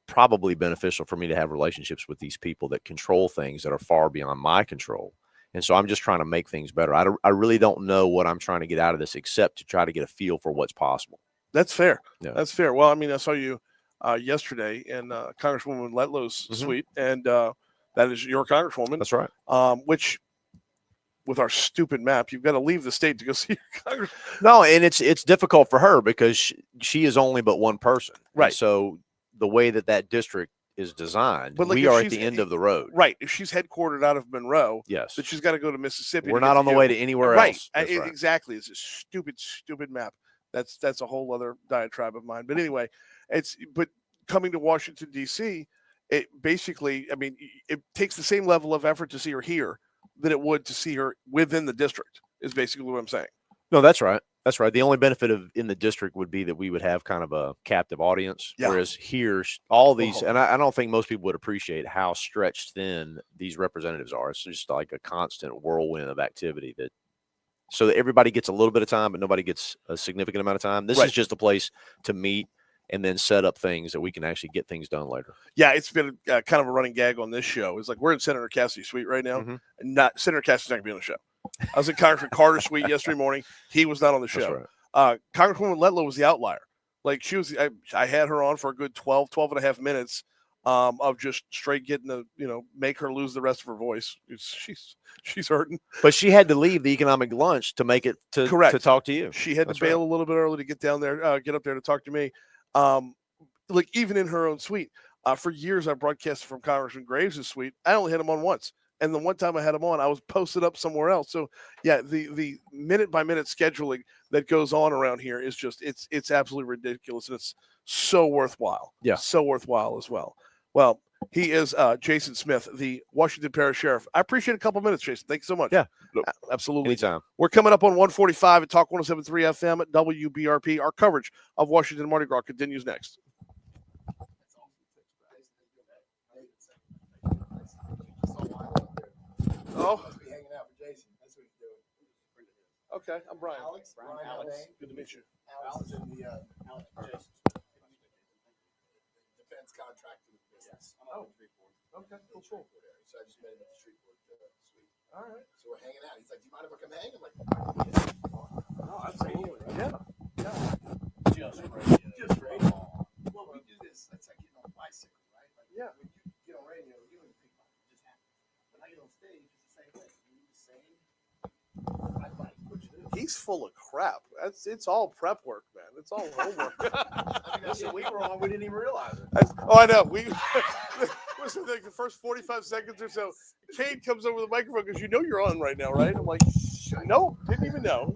probably beneficial for me to have relationships with these people that control things that are far beyond my control. And so I'm just trying to make things better. I really don't know what I'm trying to get out of this except to try to get a feel for what's possible. That's fair. Yeah. That's fair. Well, I mean, I saw you yesterday in Congresswoman Letlow's suite, and that is your congresswoman. That's right. Which, with our stupid map, you've got to leave the state to go see your congress. No, and it's difficult for her because she is only but one person. Right. And so the way that district is designed, but we are at the end of the road. Right. If she's headquartered out of Monroe, yes, but she's got to go to Mississippi. We're not on the way to anywhere else. Right. Exactly. It's a stupid map. That's a whole other diatribe of mine. But anyway, but coming to Washington, D.C., it basically, I mean, it takes the same level of effort to see her here than it would to see her within the district, is basically what I'm saying. No, that's right. That's right. The only benefit in the district would be that we would have kind of a captive audience. Yeah. Whereas here, all these, and I don't think most people would appreciate how stretched thin these representatives are. It's just like a constant whirlwind of activity so that everybody gets a little bit of time, but nobody gets a significant amount of time. This is just a place to meet and then set up things that we can actually get things done later. Yeah, it's been kind of a running gag on this show. It's like we're in Senator Cassidy's suite right now, and Senator Cassidy's not going to be on the show. I was at Congressman Carter's suite yesterday morning. He was not on the show. Right. Congresswoman Letlow was the outlier. Like I had her on for a good 12 and a half minutes of just straight getting to, make her lose the rest of her voice. She's hurting. But she had to leave the economic lunch to make it to talk to you. She had to bail a little bit early to get down there, get up there to talk to me. Like even in her own suite. For years, I broadcasted from Congressman Graves' suite. I only had him on once. And the one time I had him on, I was posted up somewhere else. So, yeah, the minute-by-minute scheduling that goes on around here is just it's absolutely ridiculous, and it's so worthwhile. Yeah. So worthwhile as well. Well, he is Jason Smith, the Washington Parish Sheriff. I appreciate a couple minutes, Jason. Thank you so much. Yeah. Absolutely. Anytime. We're coming up on 145 at Talk 107.3 FM at WBRP. Our coverage of Washington Mardi Gras continues next. Oh, hanging out with Jason. That's what he's doing. Okay, I'm Brian. Alex. Good to meet you. Alex is in the Jason. Defense contractor business. Oh, okay, cool. So I just met him at the street board suite. All right. So we're hanging out. He's like, "Do you mind if I come hang?" I'm like, "No, absolutely. Yeah. Just great. Well, we do this. That's like getting on a bicycle, right? Like, yeah. When you get on radio, you and people just happen. When I get on stage, it's the same thing. You do the same. He's full of crap. It's all prep work, man. It's all homework. Listen, we were on. We didn't even realize it. I know. We listen. Like the first 45 seconds or so, Cade comes over the microphone because you're on right now, right? I'm like, no, didn't even know.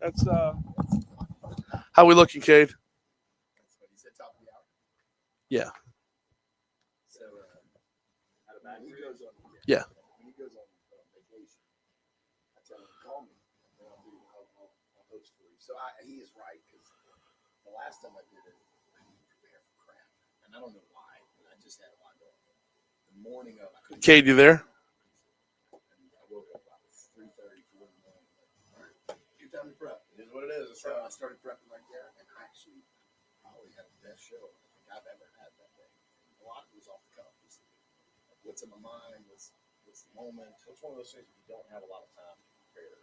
That's how we looking, Cade? Yeah. Yeah. When he goes on vacation, I tell him to call me, and I'll host for you. So he is right, because the last time I did it, I didn't prepare for crap, and I don't know why, but I just had a lot going on. The morning of, I couldn't. Cade, you there? And I woke up about 3:30, 4 in the morning. All right, good time to prep. It is what it is. So I started prepping right there, and I actually probably had the best show I think I've ever had that day. A lot of it was off the cuff. What's in my mind? What's the moment? It's one of those things you don't have a lot of time to prepare.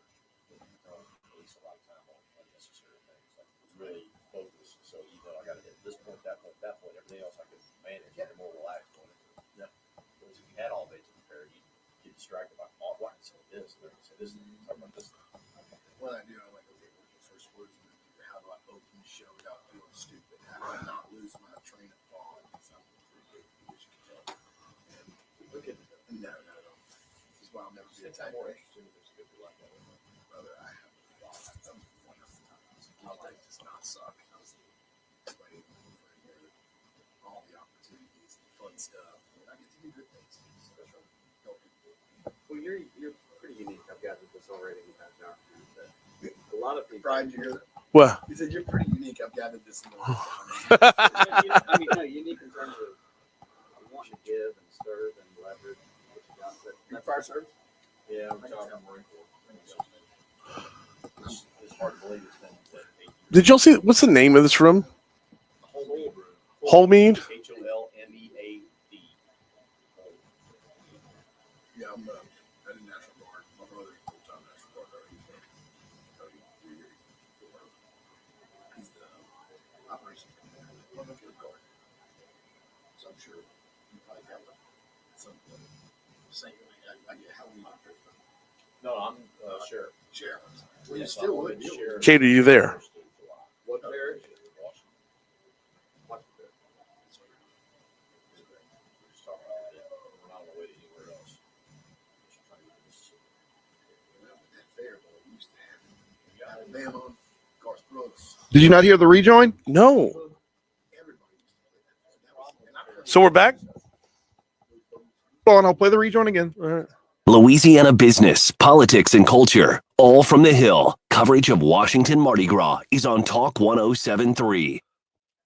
Waste a lot of time on unnecessary things. Like it's really focused. So I got to hit this point, that point, that point. Everything else I can manage. Get more relaxed on it. Yeah. Because if you had all day to prepare, you get distracted by what I can say this. Talk about this. What I do, I like okay, what the first words are going to do. How do I open the show without feeling stupid? How do I not lose my train of thought? Something pretty good, as you can tell. Look at no. This is why I'll never be a time more interesting than there's a good like that. Brother, I have some wonderful times. Life does not suck. I was waiting for all the opportunities, the fun stuff. I get to do good things. Especially help people. Well, you're pretty unique. I've gathered this already. A lot of people. Brian, did you hear that? What? He said you're pretty unique. I've gathered this. I mean, no, unique in terms of wanting to give and serve and leverage what you got. But fire service? Yeah, I'm talking Marine Corps. It's hard to believe it's been 8 years. Did y'all see what's the name of this room? Holmead? HOLMEAD. Yeah, I'm at the National Guard. My brother is full-time National Guard. He's the operations commander. So I'm sure you probably have something. Same way. I get how many. No, I'm sheriff. Sheriff. Well, you still would. Kate, are you there? What parish? Did you not hear the rejoin? No. So we're back? Hold on, I'll play the rejoin again. All right. Louisiana business, politics, and culture, all from the Hill. Coverage of Washington Mardi Gras is on Talk 107.3.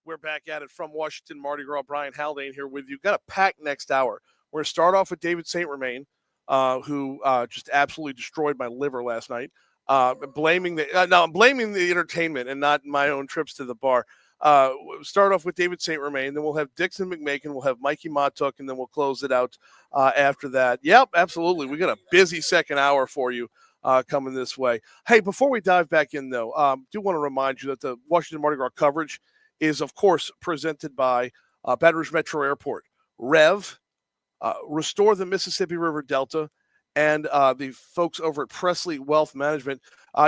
We're back at it from Washington Mardi Gras. Brian Haldane here with you. Got a packed next hour. We're going to start off with David St. Romain, who just absolutely destroyed my liver last night. I'm blaming the entertainment and not my own trips to the bar. Start off with David St. Romain, then we'll have Dixon McMakin, we'll have Mikey Matuk, and then we'll close it out after that. Yep, absolutely. We got a busy second hour for you coming this way. Hey, before we dive back in, though, do want to remind you that the Washington Mardi Gras coverage is, of course, presented by Baton Rouge Metro Airport, Rev, Restore the Mississippi River Delta, and the folks over at Presley Wealth Management.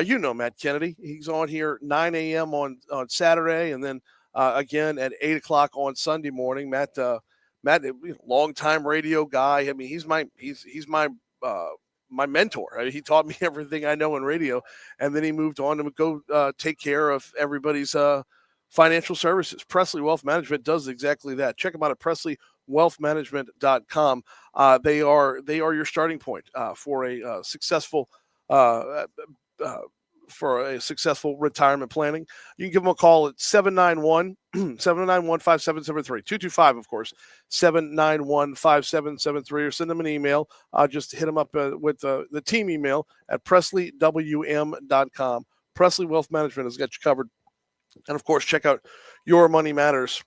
You know Matt Kennedy. He's on here 9 a.m. on Saturday, and then again at 8 o'clock on Sunday morning. Matt, longtime radio guy. I mean, he's my mentor. I mean, he taught me everything I know in radio, and then he moved on to go take care of everybody's financial services. Presley Wealth Management does exactly that. Check them out at PresleyWealthManagement.com. They are your starting point for a successful retirement planning. You can give them a call at 791-5773, 225, of course, 791-5773, or send them an email. Just hit them up with the team email at PresleyWM.com. Presley Wealth Management has got you covered. And, of course, check out Your Money Matters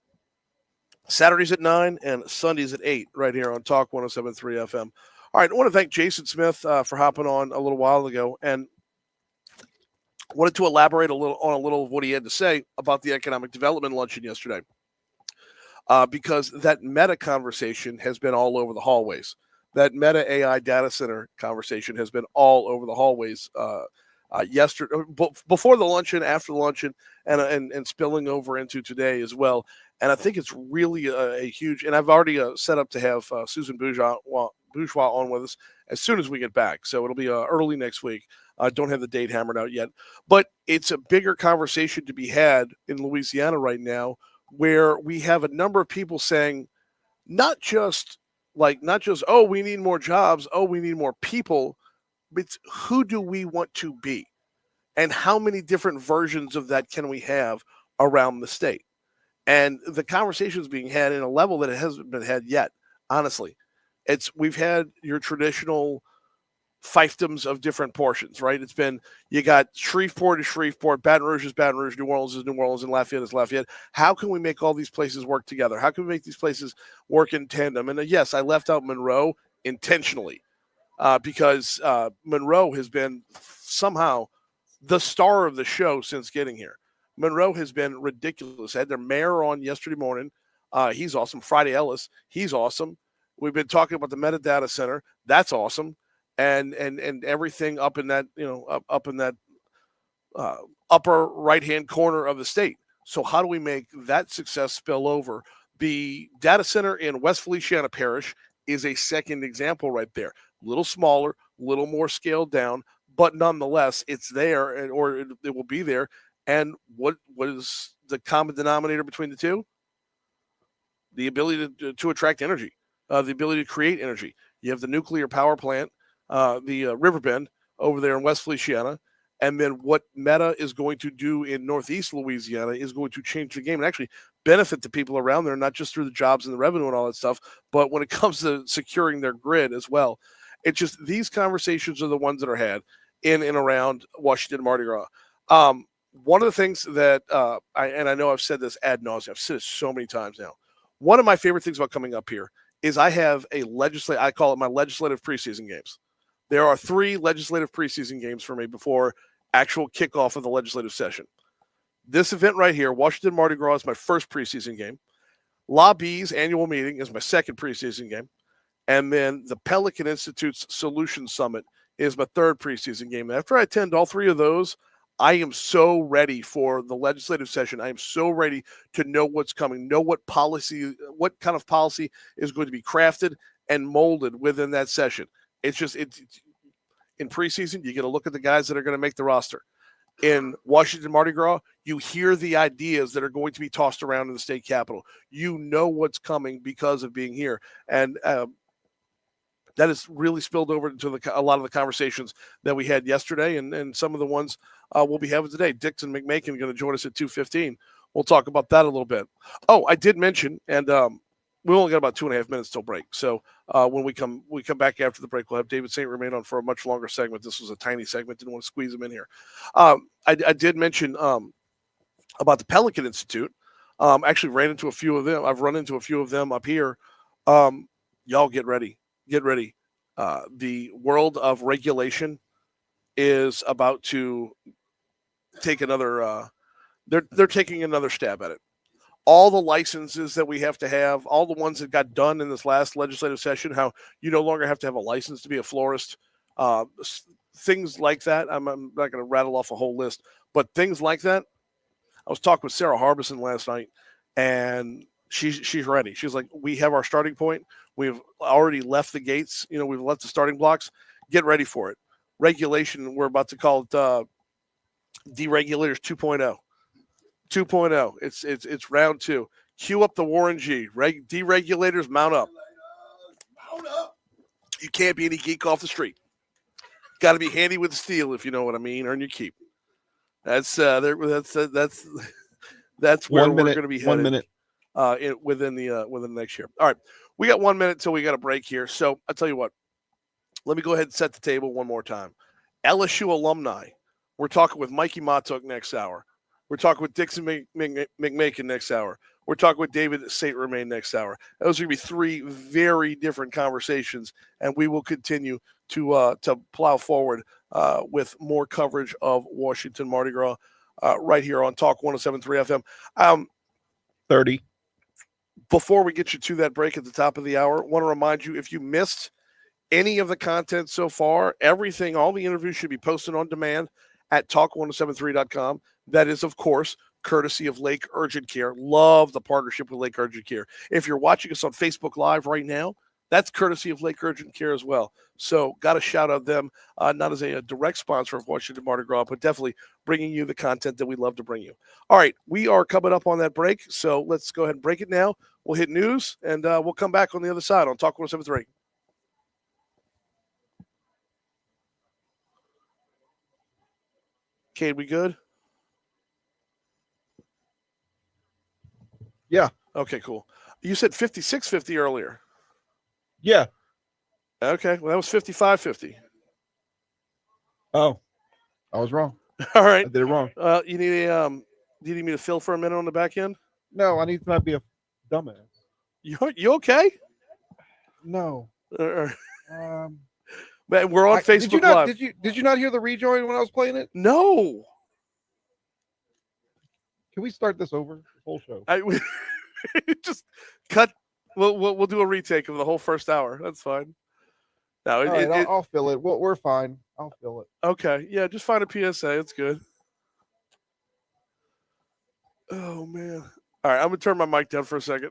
Saturdays at 9 and Sundays at 8 right here on Talk 107.3 FM. All right, I want to thank Jason Smith for hopping on a little while ago, and wanted to elaborate a little of what he had to say about the economic development luncheon yesterday, because that Meta conversation has been all over the hallways. That Meta AI data center conversation has been all over the hallways yesterday, before the luncheon, after the luncheon, and spilling over into today as well. And I think it's really a huge. And I've already set up to have Susan Bourgeois on with us as soon as we get back. So it'll be early next week. Don't have the date hammered out yet, but it's a bigger conversation to be had in Louisiana right now, where we have a number of people saying, not just, oh, we need more jobs, oh, we need more people. It's who do we want to be, and how many different versions of that can we have around the state? And the conversation is being had in a level that it hasn't been had yet. Honestly, we've had your traditional fiefdoms of different portions, right? It's been, you got Shreveport is Shreveport, Baton Rouge is Baton Rouge, New Orleans is New Orleans, and Lafayette is Lafayette. How can we make all these places work together? How can we make these places work in tandem? And yes, I left out Monroe intentionally. Because Monroe has been somehow the star of the show since getting here. Monroe has been ridiculous. I had their mayor on yesterday morning. He's awesome. Friday Ellis, he's awesome. We've been talking about the metadata center. That's awesome. And everything up in that, up in that upper right-hand corner of the state. So how do we make that success spill over? The data center in West Feliciana Parish is a second example right there. A little smaller, a little more scaled down, but nonetheless, it's there, or it will be there. And what is the common denominator between the two? The ability to attract energy, the ability to create energy. You have the nuclear power plant, the Riverbend over there in West Feliciana, and then what Meta is going to do in Northeast Louisiana is going to change the game and actually benefit the people around there, not just through the jobs and the revenue and all that stuff, but when it comes to securing their grid as well. It's just these conversations are the ones that are had in and around Washington Mardi Gras. One of the things that I know I've said this ad nauseum, I've said it so many times now. One of my favorite things about coming up here is I have I call it my legislative preseason games. There are 3 legislative preseason games for me before actual kickoff of the legislative session. This event right here, Washington Mardi Gras, is my first preseason game. La Bee's annual meeting is my second preseason game. And then the Pelican Institute's Solution Summit is my third preseason game. And after I attend all 3 of those, I am so ready for the legislative session. I am so ready to know what's coming, know what kind of policy is going to be crafted and molded within that session. It's in preseason, you get a look at the guys that are going to make the roster. In Washington Mardi Gras, you hear the ideas that are going to be tossed around in the state capitol. You know what's coming because of being here. And that has really spilled over into a lot of the conversations that we had yesterday and some of the ones we'll be having today. Dixon McMakin going to join us at 2:15. We'll talk about that a little bit. Oh, I did mention, and we only got about 2.5 minutes till break. So when we come back after the break, we'll have David St. Romain on for a much longer segment. This was a tiny segment. Didn't want to squeeze him in here. I did mention about the Pelican Institute. Actually ran into a few of them. I've run into a few of them up here. Y'all get ready. Get ready. The world of regulation is about to take another. They're taking another stab at it. All the licenses that we have to have, all the ones that got done in this last legislative session, how you no longer have to have a license to be a florist, things like that. I'm not going to rattle off a whole list, but things like that. I was talking with Sarah Harbison last night, and she's ready. She's like, we have our starting point. We've already left the gates. We've left the starting blocks. Get ready for it. Regulation. We're about to call it deregulators 2.0. 2.0. It's round 2. Cue up the Warren G. Deregulators, mount up. Mount up. You can't be any geek off the street. Got to be handy with the steel, if you know what I mean. Earn your keep. That's where we're going to be headed. 1 minute. Within the next year. All right, we got 1 minute till we got a break here. So I tell you what, let me go ahead and set the table one more time. LSU alumni. We're talking with Mikey Matuk next hour. We're talking with Dixon McMakin next hour. We're talking with David St. Romain next hour. Those are going to be 3 very different conversations, and we will continue to plow forward with more coverage of Washington Mardi Gras right here on Talk 107.3 FM. 30. Before we get you to that break at the top of the hour, I want to remind you, if you missed any of the content so far, everything, all the interviews should be posted on demand at talk1073.com. That is, of course, courtesy of Lake Urgent Care. Love the partnership with Lake Urgent Care. If you're watching us on Facebook Live right now, that's courtesy of Lake Urgent Care as well. So got to shout out them, not as a direct sponsor of Washington Mardi Gras, but definitely bringing you the content that we love to bring you. All right, we are coming up on that break, so let's go ahead and break it now. We'll hit news, and we'll come back on the other side on Talk 107.3. Cade, we good? Yeah. Okay, cool. You said 56.50 earlier. Yeah. Okay, well, that was 55.50. Oh, I was wrong. All right. I did it wrong. You need a do you need me to fill for a minute on the back end? No, I need to not be a dumbass. You okay? No. Man, we're on Facebook Live. Did you not hear the rejoin when I was playing it? No. Can we start this over? The whole show. Just cut. We'll do a retake of the whole first hour. That's fine. No, I'll fill it. We're fine. I'll fill it. Okay. Yeah, just find a PSA. It's good. Oh man. All right, I'm gonna turn my mic down for a second.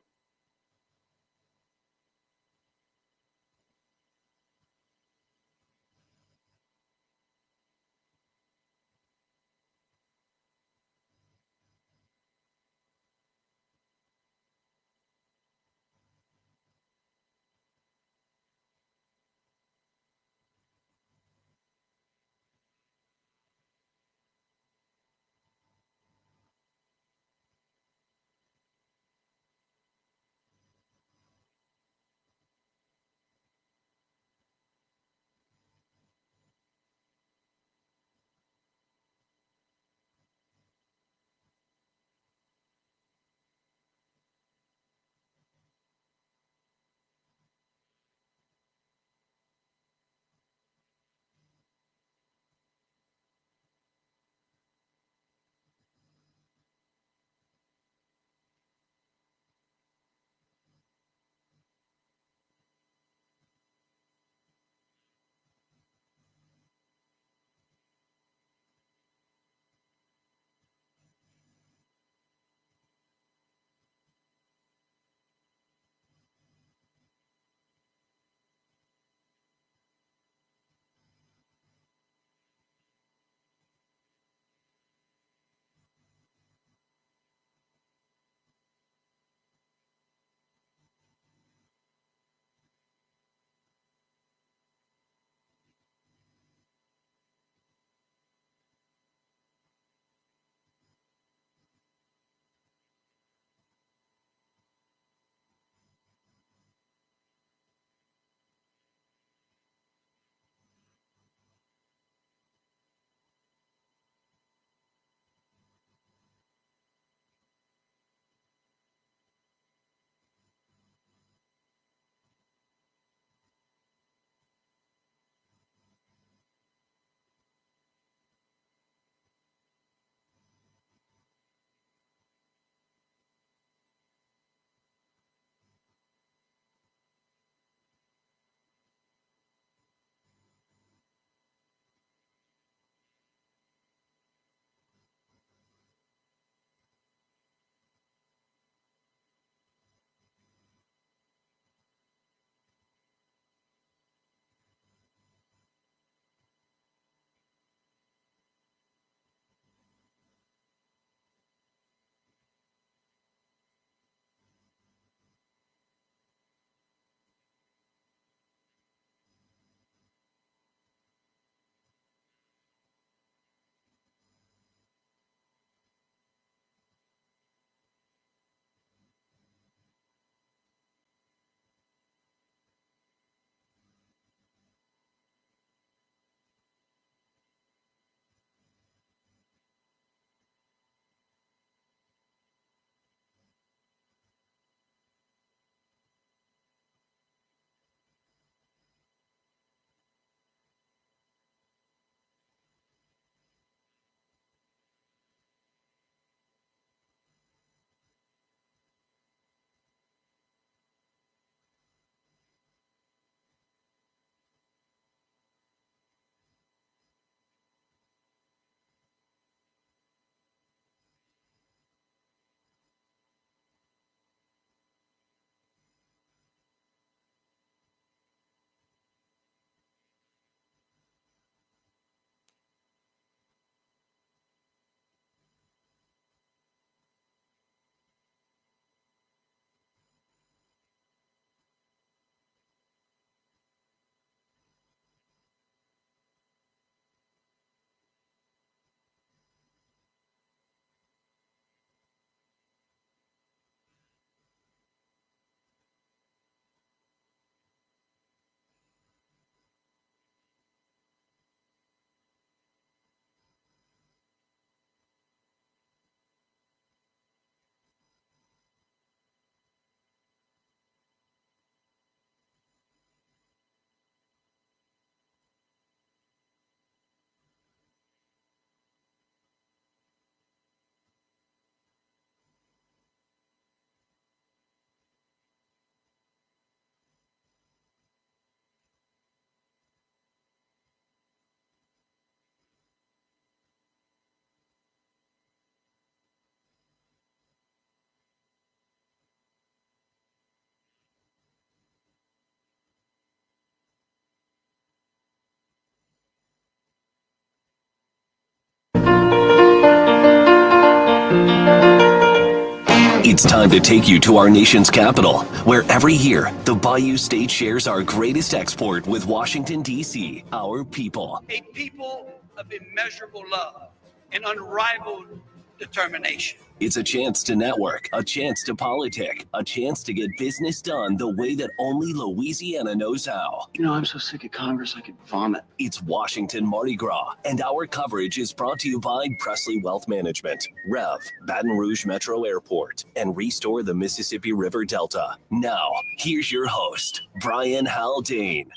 It's time to take you to our nation's capital, where every year the Bayou State shares our greatest export with Washington, D.C., our people. A people of immeasurable love and unrivaled determination. It's a chance to network, a chance to politic, a chance to get business done the way that only Louisiana knows how. You know, I'm so sick of Congress, I could vomit. It's Washington Mardi Gras, and our coverage is brought to you by Presley Wealth Management, Rev, Baton Rouge Metro Airport, and Restore the Mississippi River Delta. Now, here's your host, Brian Haldane.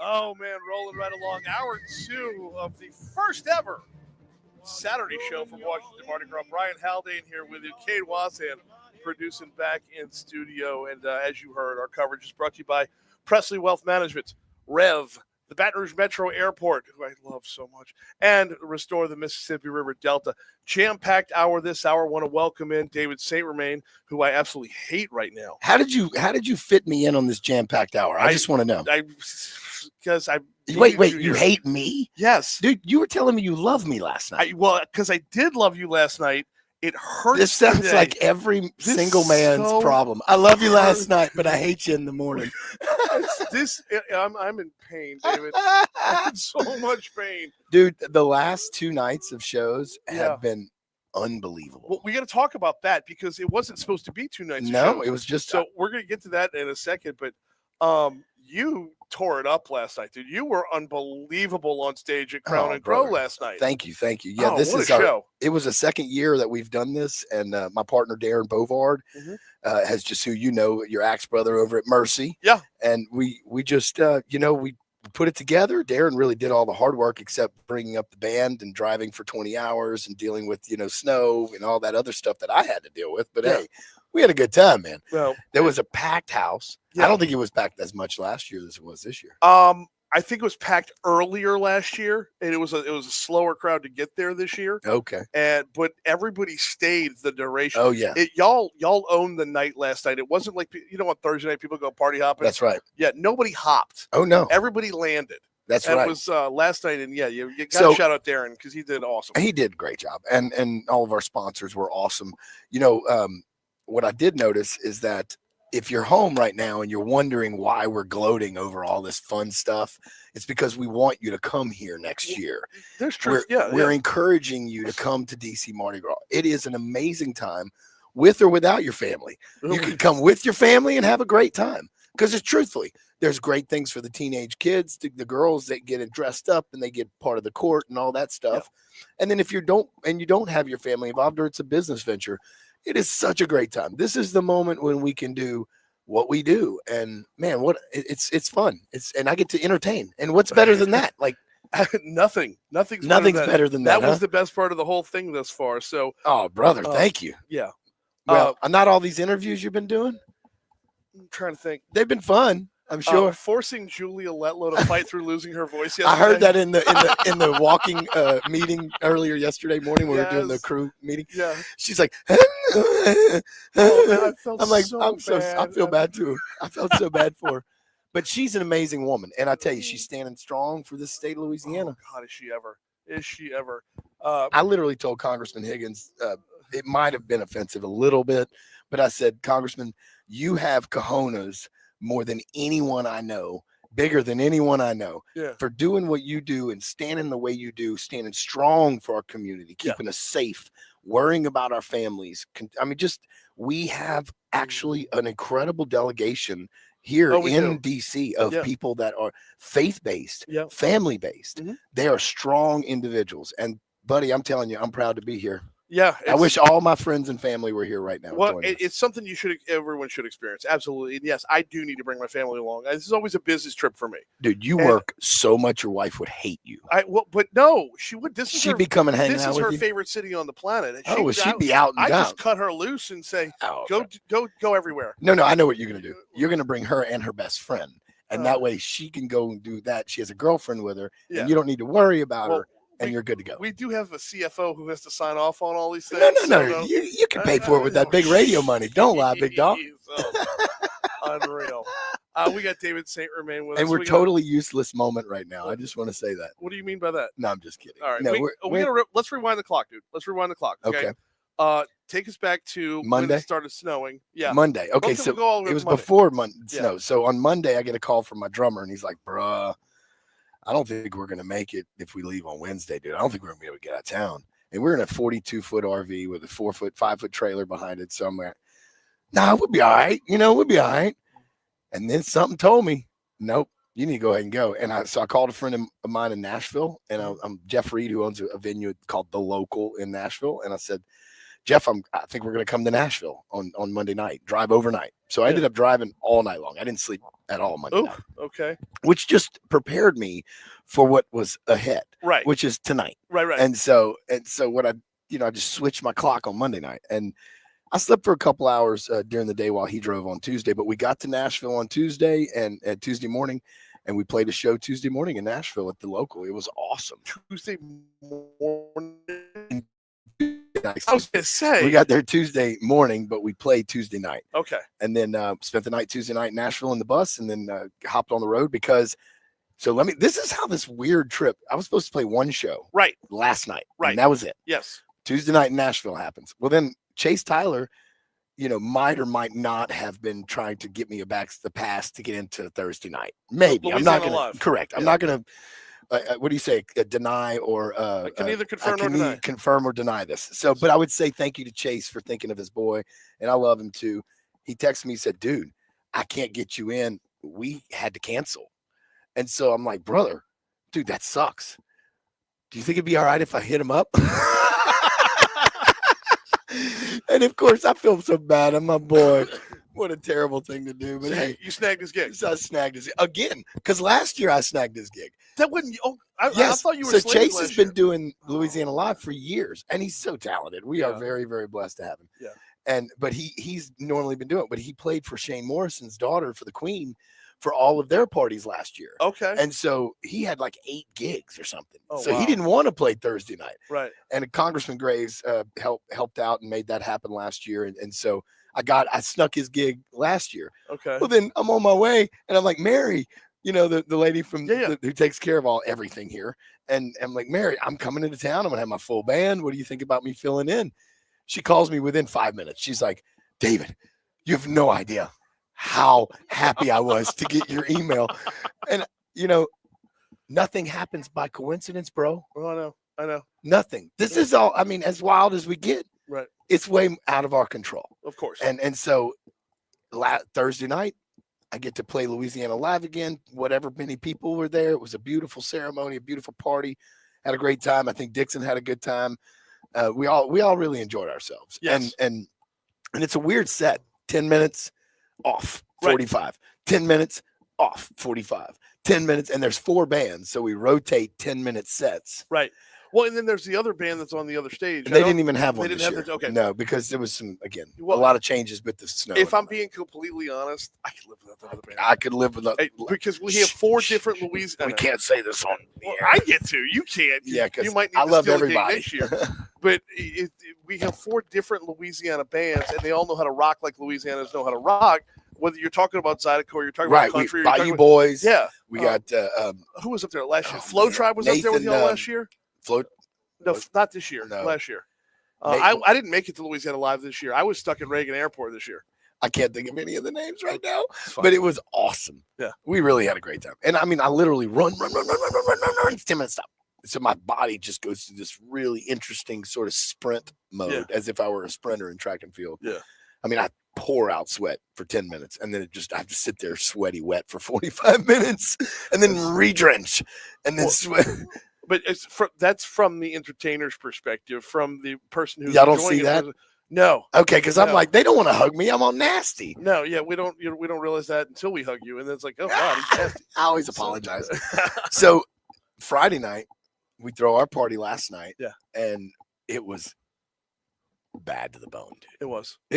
Oh, man, rolling right along. Hour 2 of the first ever Saturday show from Washington Mardi Gras. Brian Haldane here with you. Kate Wasan producing back in studio. And as you heard, our coverage is brought to you by Presley Wealth Management, Rev, the Baton Rouge Metro Airport, who I love so much, and Restore the Mississippi River Delta. Jam-packed hour this hour. Want to welcome in David St. Romain, who I absolutely hate right now. How did you fit me in on this jam-packed hour? I just want to know. Because I wait, you hate me? Yes. Dude, you were telling me you love me last night. Because I did love you last night. It hurts. This sounds today. like every single man's problem. I love you last night, but I hate you in the morning. I'm in pain, David. I'm in so much pain. Dude, the last 2 nights of shows have been unbelievable. Well, we got to talk about that because it wasn't supposed to be 2 nights of No, shows. it was just so we're going to get to that in a second, but you tore it up last night, dude. You were unbelievable on stage at Crown and Grow last night. Thank you. Yeah, this is show. It was a second year that we've done this, and my partner Darren Bovard has just who your axe brother over at Mercy. Yeah, and we just we put it together. Darren really did all the hard work except bringing up the band and driving for 20 hours and dealing with snow and all that other stuff that I had to deal with. But hey, we had a good time, man. Well, there was a packed house. I don't think it was packed as much last year as it was this year. I think it was packed earlier last year, and it was a slower crowd to get there this year. Okay. But everybody stayed the duration. Oh yeah. Y'all owned the night last night. It wasn't like on Thursday night people go party hopping. That's right. Yeah, nobody hopped. Oh no. Everybody landed. That's right. It was last night, and you got to shout out Darren because he did awesome. He did a great job, and all of our sponsors were awesome. What I did notice is that if you're home right now and you're wondering why we're gloating over all this fun stuff, it's because we want you to come here next year. There's truth. We're encouraging you to come to DC Mardi Gras. It is an amazing time with or without your family. You can come with your family and have a great time because it's truthfully, there's great things for the teenage kids, the girls that get it dressed up and they get part of the court and all that stuff. And then if you don't have your family involved or it's a business venture, it is such a great time. This is the moment when we can do what we do. And man, it's fun. And I get to entertain. And what's better than that? Like nothing's better than that. That was the best part of the whole thing thus far. So, oh brother, thank you. Yeah. Well, not all these interviews you've been doing. I'm trying to think. They've been fun. I'm sure. Forcing Julia Letlow to fight through losing her voice yesterday. I heard that in the walking meeting earlier yesterday morning when we were doing the crew meeting. Yeah. She's like, man, I feel bad too. I felt so bad for her. But she's an amazing woman. And I tell you, she's standing strong for this state of Louisiana. Oh, God, is she ever. I literally told Congressman Higgins, it might have been offensive a little bit, but I said, Congressman, you have cojones more than anyone I know, bigger than anyone I know, for doing what you do and standing the way you do, standing strong for our community, keeping us safe, worrying about our families. I mean, we have actually an incredible delegation here in DC of people that are faith-based, family-based. They are strong individuals. And buddy, I'm telling you, I'm proud to be here. Yeah, I wish all my friends and family were here right now. Well, it's something everyone should experience. Absolutely. And yes, I do need to bring my family along. This is always a business trip for me. Dude, you work so much your wife would hate you. But no, she would. She'd be coming hanging out with you. This is her favorite city on the planet. And she'd be out and I down. just cut her loose and say, go everywhere. No, I know what you're going to do. You're going to bring her and her best friend. And that way she can go and do that. She has a girlfriend with her. Yeah. And you don't need to worry about her. And you're good to go. We do have a CFO who has to sign off on all these things. No. You can pay for it with that big radio money. Don't lie, big dog. Unreal. We got David St. Romain with us. And we're totally useless moment right now. I just want to say that. What do you mean by that? No, I'm just kidding. All right. No, let's rewind the clock, dude. Let's rewind the clock. Okay. Take us back to when Monday? it started snowing. Yeah, Monday. Okay, Most of so them go all the way it up was to Monday. before Yeah. snow. So on Monday, I get a call from my drummer, and he's like, "Bruh, I don't think we're gonna make it if we leave on Wednesday, dude. I don't think we're gonna be able to get out of town." And we're in a 42-foot RV with a 4-foot, 5-foot trailer behind it somewhere. Nah, we'll be all right. We'll be all right. And then something told me, nope, you need to go ahead and go. And so I called a friend of mine in Nashville, and I'm Jeff Reed, who owns a venue called The Local in Nashville. And I said, Jeff, I think we're going to come to Nashville on Monday night, drive overnight. So I ended up driving all night long. I didn't sleep at all Monday night, Okay. which just prepared me for what was ahead, Right. which is tonight. Right. And so what I just switched my clock on Monday night, and I slept for a couple hours during the day while he drove on Tuesday, but we got to Nashville on Tuesday and Tuesday morning, and we played a show Tuesday morning in Nashville at The Local. It was awesome. Tuesday morning. I was gonna say we got there Tuesday morning, but we played Tuesday night. Okay. And then spent the night Tuesday night in Nashville in the bus, and then hopped on the road because. So this is how this weird trip. I was supposed to play one show last night, Right. And that was it. Yes. Tuesday night in Nashville happens. Well, then Chase Tyler, might or might not have been trying to get me the pass to get into Thursday night. Maybe I'm not going to correct. I'm not going to. What do you say? Deny or I can either confirm or deny. Confirm or deny this. So, but I would say thank you to Chase for thinking of his boy, and I love him too. He texted me, said, "Dude, I can't get you in. We had to cancel." And so I'm like, "Brother, dude, that sucks. Do you think it'd be all right if I hit him up?" And of course, I feel so bad. I'm my boy. What a terrible thing to do. But hey, you snagged his gig. So I snagged his again because last year I snagged his gig. That wouldn't. I thought you were. So Chase has been doing Louisiana Live for years, and he's so talented. We are very, very blessed to have him. Yeah. But he's normally been doing it, but he played for Shane Morrison's daughter for the Queen for all of their parties last year. Okay. And so he had like 8 gigs or something. Oh, so wow. he didn't want to play Thursday night. Right. And Congressman Graves helped out and made that happen last year. And so I snuck his gig last year. Okay. Well, then I'm on my way, and I'm like, Mary, the lady from who takes care of everything here. And I'm like, Mary, I'm coming into town. I'm gonna have my full band. What do you think about me filling in? She calls me within 5 minutes. She's like, David, you have no idea how happy I was to get your email. And nothing happens by coincidence, bro. Oh, I know. Nothing. This is all, as wild as we get. Right. It's way out of our control. Of course. And so Thursday night, I get to play Louisiana Live again. Whatever many people were there. It was a beautiful ceremony, a beautiful party. Had a great time. I think Dixon had a good time. We all really enjoyed ourselves. Yes. And it's a weird set. 10 minutes off, 45. Right. 10 minutes off, 45. 10 minutes, and there's 4 bands, so we rotate 10-minute sets. Right. Well, and then there's the other band that's on the other stage. And they didn't even have one this year. Okay. No, because there was a lot of changes with the snow. If I'm being completely honest, I could live without the other band. I could live without because we have 4 different Louisiana. We can't say this on. Well, I get to. You can't. Yeah, because you might need I to love steal a gig everybody. next year. But we have 4 different Louisiana bands, and they all know how to rock like Louisianas know how to rock. Whether you're talking about Zydeco or you're talking about country, Bayou Boys. Yeah, we got who was up there last year? Flow Tribe was up there with y'all last year. Flow. No, not this year. No. Last year. I didn't make it to Louisiana Live this year. I was stuck at Reagan Airport this year. I can't think of any of the names right now, but it was awesome. Yeah, we really had a great time. And I literally run. It's 10 minutes stop. So my body just goes through this really interesting sort of sprint mode, as if I were a sprinter in track and field. Yeah. I pour out sweat for 10 minutes, and then I have to sit there sweaty wet for 45 minutes, and then re-drench, and then sweat. But that's from the entertainer's perspective, from the person who's y'all don't see that. No. Okay, because I'm like, they don't want to hug me. I'm all nasty. No, yeah, we don't realize that until we hug you, and then it's like, oh God, he's nasty. I always apologize. So Friday night, we throw our party last night. Yeah, and it was bad to the bone, dude. It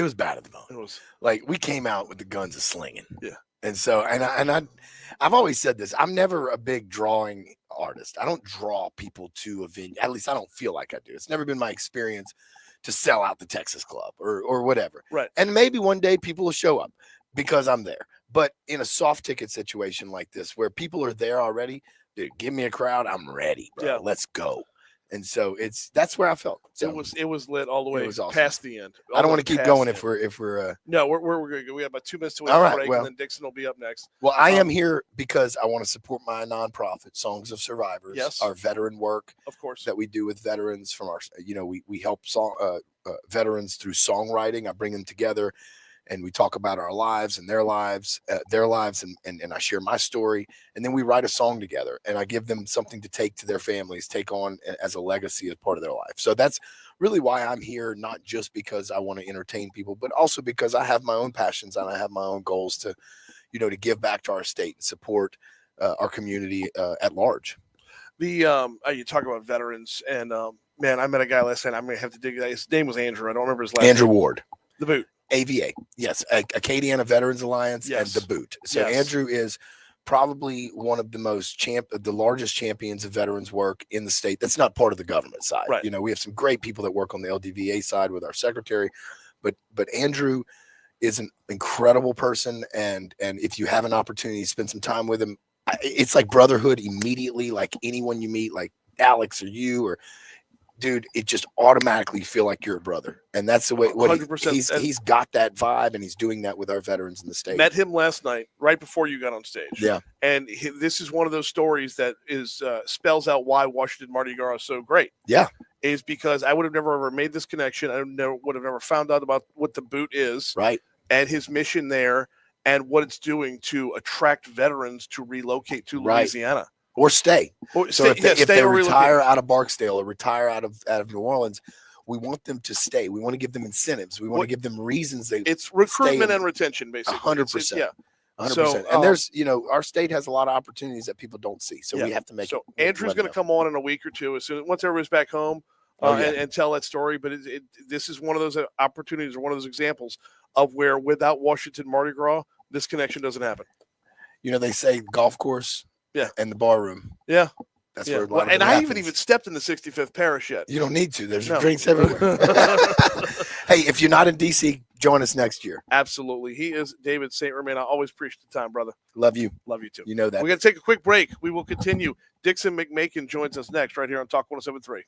was bad to the bone. It was like we came out with the guns a slinging. Yeah. And so, I've always said this. I'm never a big drawing artist. I don't draw people to a venue. At least I don't feel like I do. It's never been my experience to sell out the Texas Club or whatever. Right. And maybe one day people will show up because I'm there. But in a soft ticket situation like this, where people are there already, dude, give me a crowd. I'm ready, bro. Yeah. Let's go. And so that's where I felt. So it was lit all the way awesome. Past the end. I don't want to keep going if we're no, we're going to go. We have about 2 minutes to wait all for right, break, well, and then Dixon will be up next. Well, I am here because I want to support my nonprofit, Songs of Survivors. Yes. Our veteran work, of course, that we do with veterans from our, we help veterans through songwriting. I bring them together, and we talk about our lives and their lives, and I share my story, and then we write a song together, and I give them something to take to their families, take on as a legacy as part of their life. So that's really why I'm here, not just because I want to entertain people, but also because I have my own passions and I have my own goals to, to give back to our state and support our community at large. You talk about veterans, and man, I met a guy last night. I'm gonna have to dig that. His name was Andrew. I don't remember his last Andrew name. Ward. The Boot. AVA, yes, Acadiana Veterans Alliance, yes. and the Boot. So yes. Andrew is probably one of the largest champions of veterans work in the state. That's not part of the government side. Right. We have some great people that work on the LDVA side with our secretary, but Andrew is an incredible person, and if you have an opportunity to spend some time with him, it's like brotherhood immediately. Like anyone you meet, like Alex or you or. Dude, it just automatically feel like you're a brother, and that's the way. 100%. He's got that vibe, and he's doing that with our veterans in the state. Met him last night, right before you got on stage. Yeah, and this is one of those stories that is spells out why Washington Mardi Gras is so great. Yeah, is because I would have never ever made this connection. I would have never found out about what the Boot is, right, and his mission there, and what it's doing to attract veterans to relocate to Louisiana. Or stay. So if they retire out of Barksdale or retire out of New Orleans, we want them to stay. We want to give them incentives. We want to give them reasons. It's recruitment and retention, basically. 100%. Yeah. 100%. And there's, our state has a lot of opportunities that people don't see. So we have to make it. So Andrew's going to come on in a week or two once everybody's back home and tell that story. But this is one of those opportunities or one of those examples of where without Washington Mardi Gras, this connection doesn't happen. They say golf course. Yeah. And the bar room. Yeah. That's where a lot of it and I happens. haven't even stepped in the 65th parish yet. You don't need to. There's drinks everywhere. Hey, if you're not in DC, join us next year. Absolutely. He is David St. Romain. I always appreciate the time, brother. Love you. Love you too. You know that. We're going to take a quick break. We will continue. Dixon McMakin joins us next right here on Talk 107.3.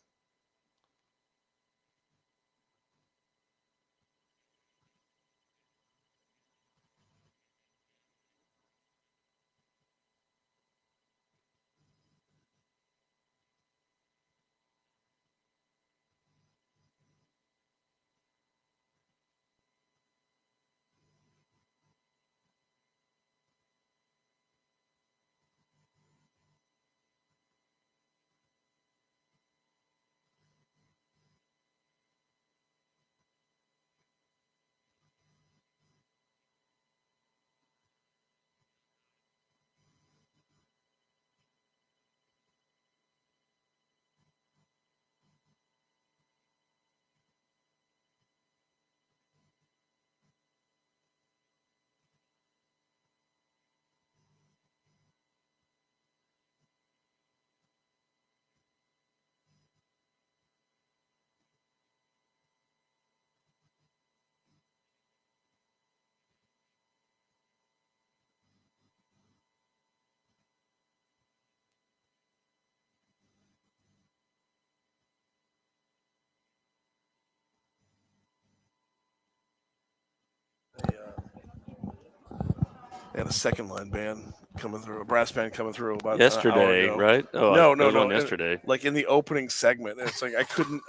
They had a second line band coming through, a brass band coming through about yesterday, an hour ago. right? Oh, no, yesterday. Like in the opening segment, it's like I couldn't.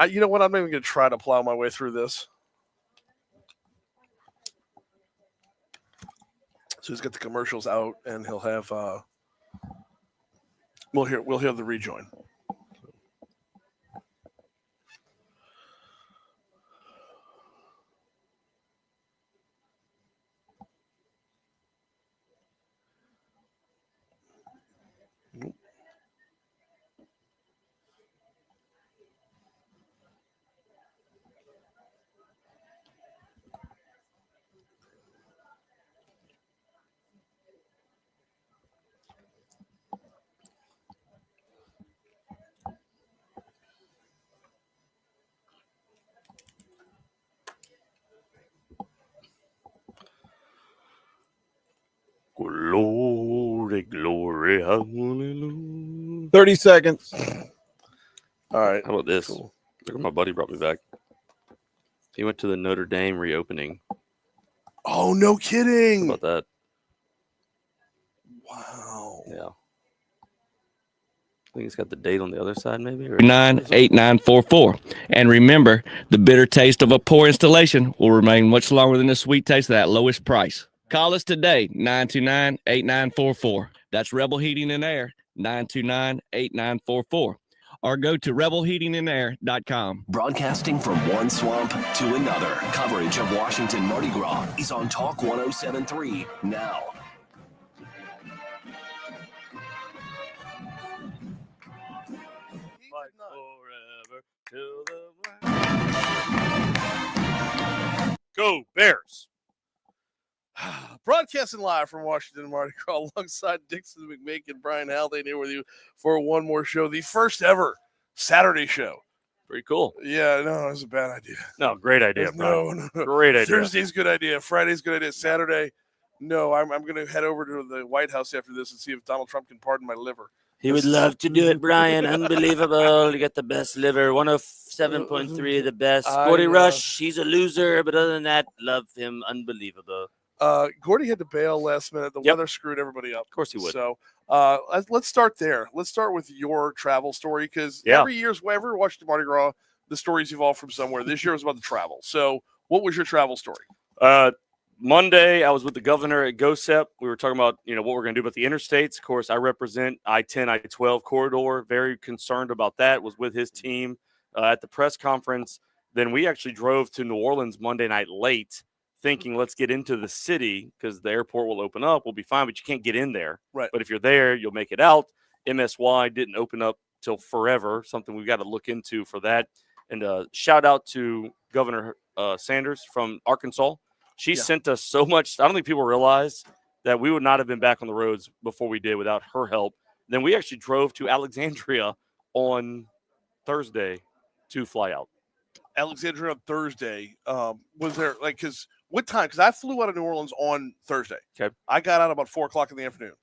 You know what? I'm not even going to try to plow my way through this. So he's got the commercials out, and he'll have. We'll hear the rejoin. Glory, glory, hallelujah. 30 seconds. All right. How about this? Cool. Look, my buddy brought me back. He went to the Notre Dame reopening. Oh, no kidding. How about that? Wow. Yeah. I think it's got the date on the other side, maybe. 98944. And remember, the bitter taste of a poor installation will remain much longer than the sweet taste of that lowest price. Call us today, 929-8944. That's Rebel Heating and Air, 929-8944. Or go to rebelheatingandair.com. Broadcasting from one swamp to another, coverage of Washington Mardi Gras is on Talk 107.3 now. Go Bears. Broadcasting live from Washington Mardi Gras alongside Dixon McMake and Brian Haldane here with you for one more show, the first ever Saturday show. Pretty cool. Yeah, no, it was a bad idea. No, great idea, No. Great idea. Thursday's good idea. Friday's good idea. Saturday, no. I'm going to head over to the White House after this and see if Donald Trump can pardon my liver. He would love to do it, Brian. Unbelievable. You got the best liver. 107.3, the best. Gordy Rush, he's a loser, but other than that, love him. Unbelievable. Gordy had to bail last minute. The weather screwed everybody up. Of course he would. So let's start there. Let's start with your travel story because every year's whenever Washington Mardi Gras, the stories evolve from somewhere. This year was about the travel. So what was your travel story? Monday, I was with the governor at GOSEP. We were talking about, what we're going to do about the interstates. Of course, I represent I-10, I-12 corridor. Very concerned about that. Was with his team at the press conference. Then we actually drove to New Orleans Monday night late, thinking let's get into the city because the airport will open up. We'll be fine, but you can't get in there. Right. But if you're there, you'll make it out. MSY didn't open up till forever, something we've got to look into for that. And shout out to Governor Sanders from Arkansas. She sent us so much. I don't think people realize that we would not have been back on the roads before we did without her help. Then we actually drove to Alexandria on Thursday to fly out. Alexandria on Thursday. Was there because what time? Because I flew out of New Orleans on Thursday. Okay. I got out about 4:00 in the afternoon.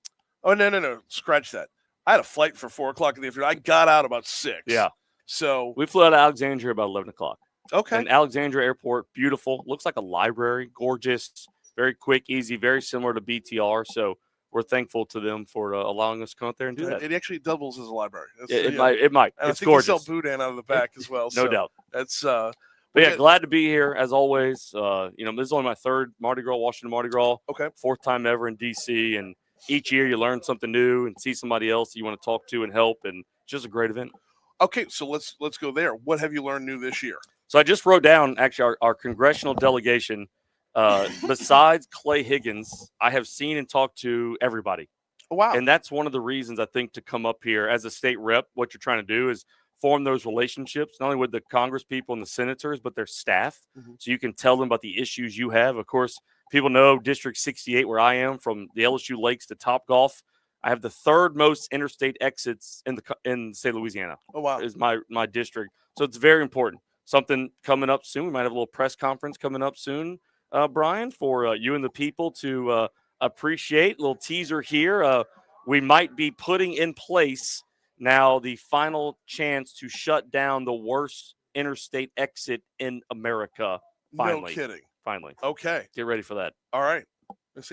Oh, no. Scratch that. I had a flight for 4:00 in the afternoon. I got out about 6. Yeah. So we flew out of Alexandria about 11 o'clock. Okay. And Alexandria Airport, beautiful. Looks like a library. Gorgeous. Very quick, easy, very similar to BTR. So we're thankful to them for allowing us to come out there and do that. It actually doubles as a library. It might. And It's I think gorgeous. they sell boudin out of the back as well. No doubt. That's but yeah, glad to be here as always. This is only my third Mardi Gras, Washington Mardi Gras. Okay. 4th time ever in DC, and each year you learn something new and see somebody else that you want to talk to and help, and it's just a great event. Okay, so let's go there. What have you learned new this year? So I just wrote down actually our congressional delegation. Besides Clay Higgins, I have seen and talked to everybody. Oh, wow. And that's one of the reasons I think to come up here as a state rep. What you're trying to do is form those relationships, not only with the Congress people and the senators, but their staff. Mm-hmm. So you can tell them about the issues you have. Of course, people know District 68, where I am, from the LSU Lakes to Topgolf. I have the third most interstate exits in the state of Louisiana. Oh, wow. Is my district. So it's very important. Something coming up soon. We might have a little press conference coming up soon, Brian, for you and the people to appreciate. A little teaser here. We might be putting in place now the final chance to shut down the worst interstate exit in America. Finally. No kidding. Finally. Okay. Get ready for that. All right.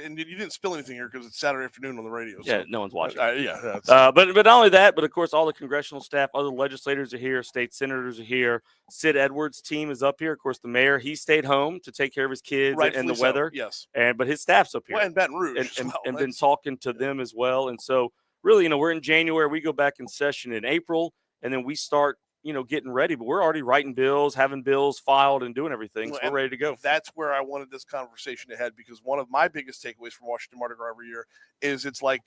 And you didn't spill anything here because it's Saturday afternoon on the radio. Yeah, so. no one's watching. But not only that, but of course, all the congressional staff, other legislators are here, state senators are here. Sid Edwards' team is up here. Of course, the mayor, he stayed home to take care of his kids and the weather. Yes. But his staff's up here. Well, and Baton Rouge and been talking to them as well. And so really, we're in January. We go back in session in April, and then we start, getting ready. But we're already writing bills, having bills filed, and doing everything. So we're ready to go. That's where I wanted this conversation to head, because one of my biggest takeaways from Washington Mardi Gras every year is it's like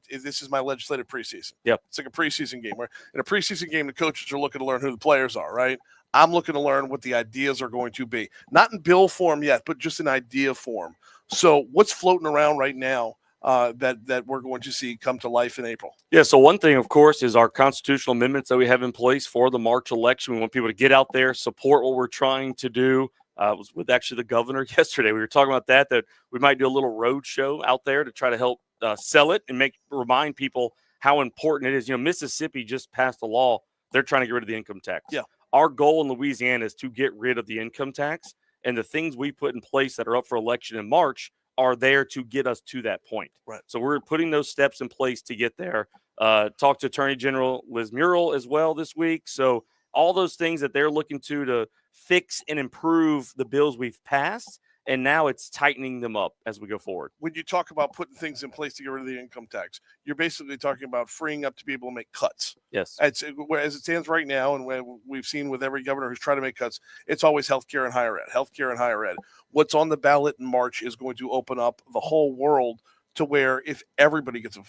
this is my legislative preseason. Yep. It's like a preseason game. Where in a preseason game, the coaches are looking to learn who the players are, right? I'm looking to learn what the ideas are going to be. Not in bill form yet, but just in idea form. So what's floating around right now that we're going to see come to life in April? Yeah, so one thing, of course, is our constitutional amendments that we have in place for the March election. We want people to get out there, support what we're trying to do. I was with actually the governor yesterday. We were talking about that we might do a little road show out there to try to help sell it and remind people how important it is. Mississippi just passed a law they're trying to get rid of the income tax. Yeah. Our goal in Louisiana is to get rid of the income tax, and the things we put in place that are up for election in March are there to get us to that point. Right. So we're putting those steps in place to get there. Talked to Attorney General Liz Muriel as well this week. So all those things that they're looking to fix and improve the bills we've passed, and now it's tightening them up as we go forward. When you talk about putting things in place to get rid of the income tax, you're basically talking about freeing up to be able to make cuts. Yes. As it stands right now, and when we've seen with every governor who's trying to make cuts, it's always healthcare and higher ed, healthcare and higher ed. What's on the ballot in March is going to open up the whole world to where if everybody gets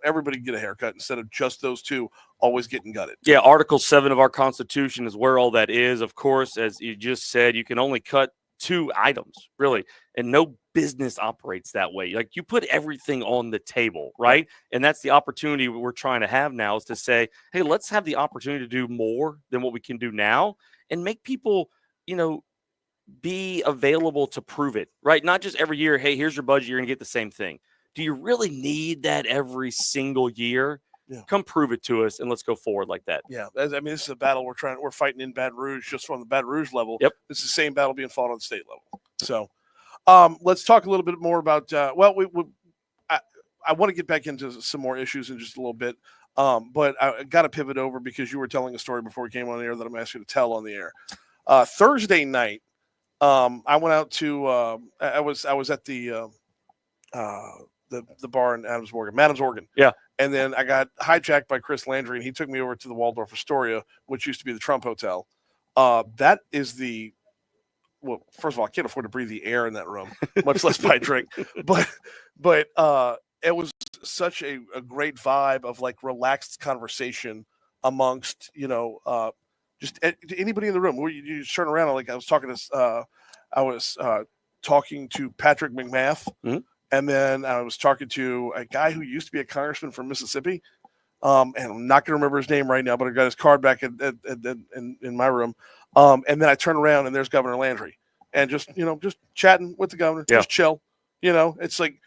everybody get a haircut instead of just those two always getting gutted. Yeah, Article 7 of our Constitution is where all that is. Of course, as you just said, you can only cut 2 items, really, and no business operates that way. Like, you put everything on the table, right? And that's the opportunity we're trying to have now, is to say, hey, let's have the opportunity to do more than what we can do now and make people, be available to prove it, right? Not just every year, hey, here's your budget, you're gonna get the same thing. Do you really need that every single year? Yeah. Come prove it to us, and let's go forward like that. Yeah, this is a battle we're fighting in Baton Rouge, just from the Baton Rouge level. Yep. This is the same battle being fought on the state level. So, let's talk a little bit more about. I want to get back into some more issues in just a little bit, but I got to pivot over because you were telling a story before we came on the air that I'm asking you to tell on the air. Thursday night, I went out to. I was at the bar in Madam's Organ. Yeah. And then I got hijacked by Chris Landry, and he took me over to the Waldorf Astoria, which used to be the Trump Hotel. That is first of all, I can't afford to breathe the air in that room, much less buy a drink. But it was such a great vibe of like relaxed conversation amongst, just anybody in the room. Where you just turn around, like I was talking to Patrick McMath. Mm-hmm. And then I was talking to a guy who used to be a congressman from Mississippi, and I'm not going to remember his name right now, but I got his card back in my room. And then I turn around and there's Governor Landry, and just chatting with the governor, just chill. It's like,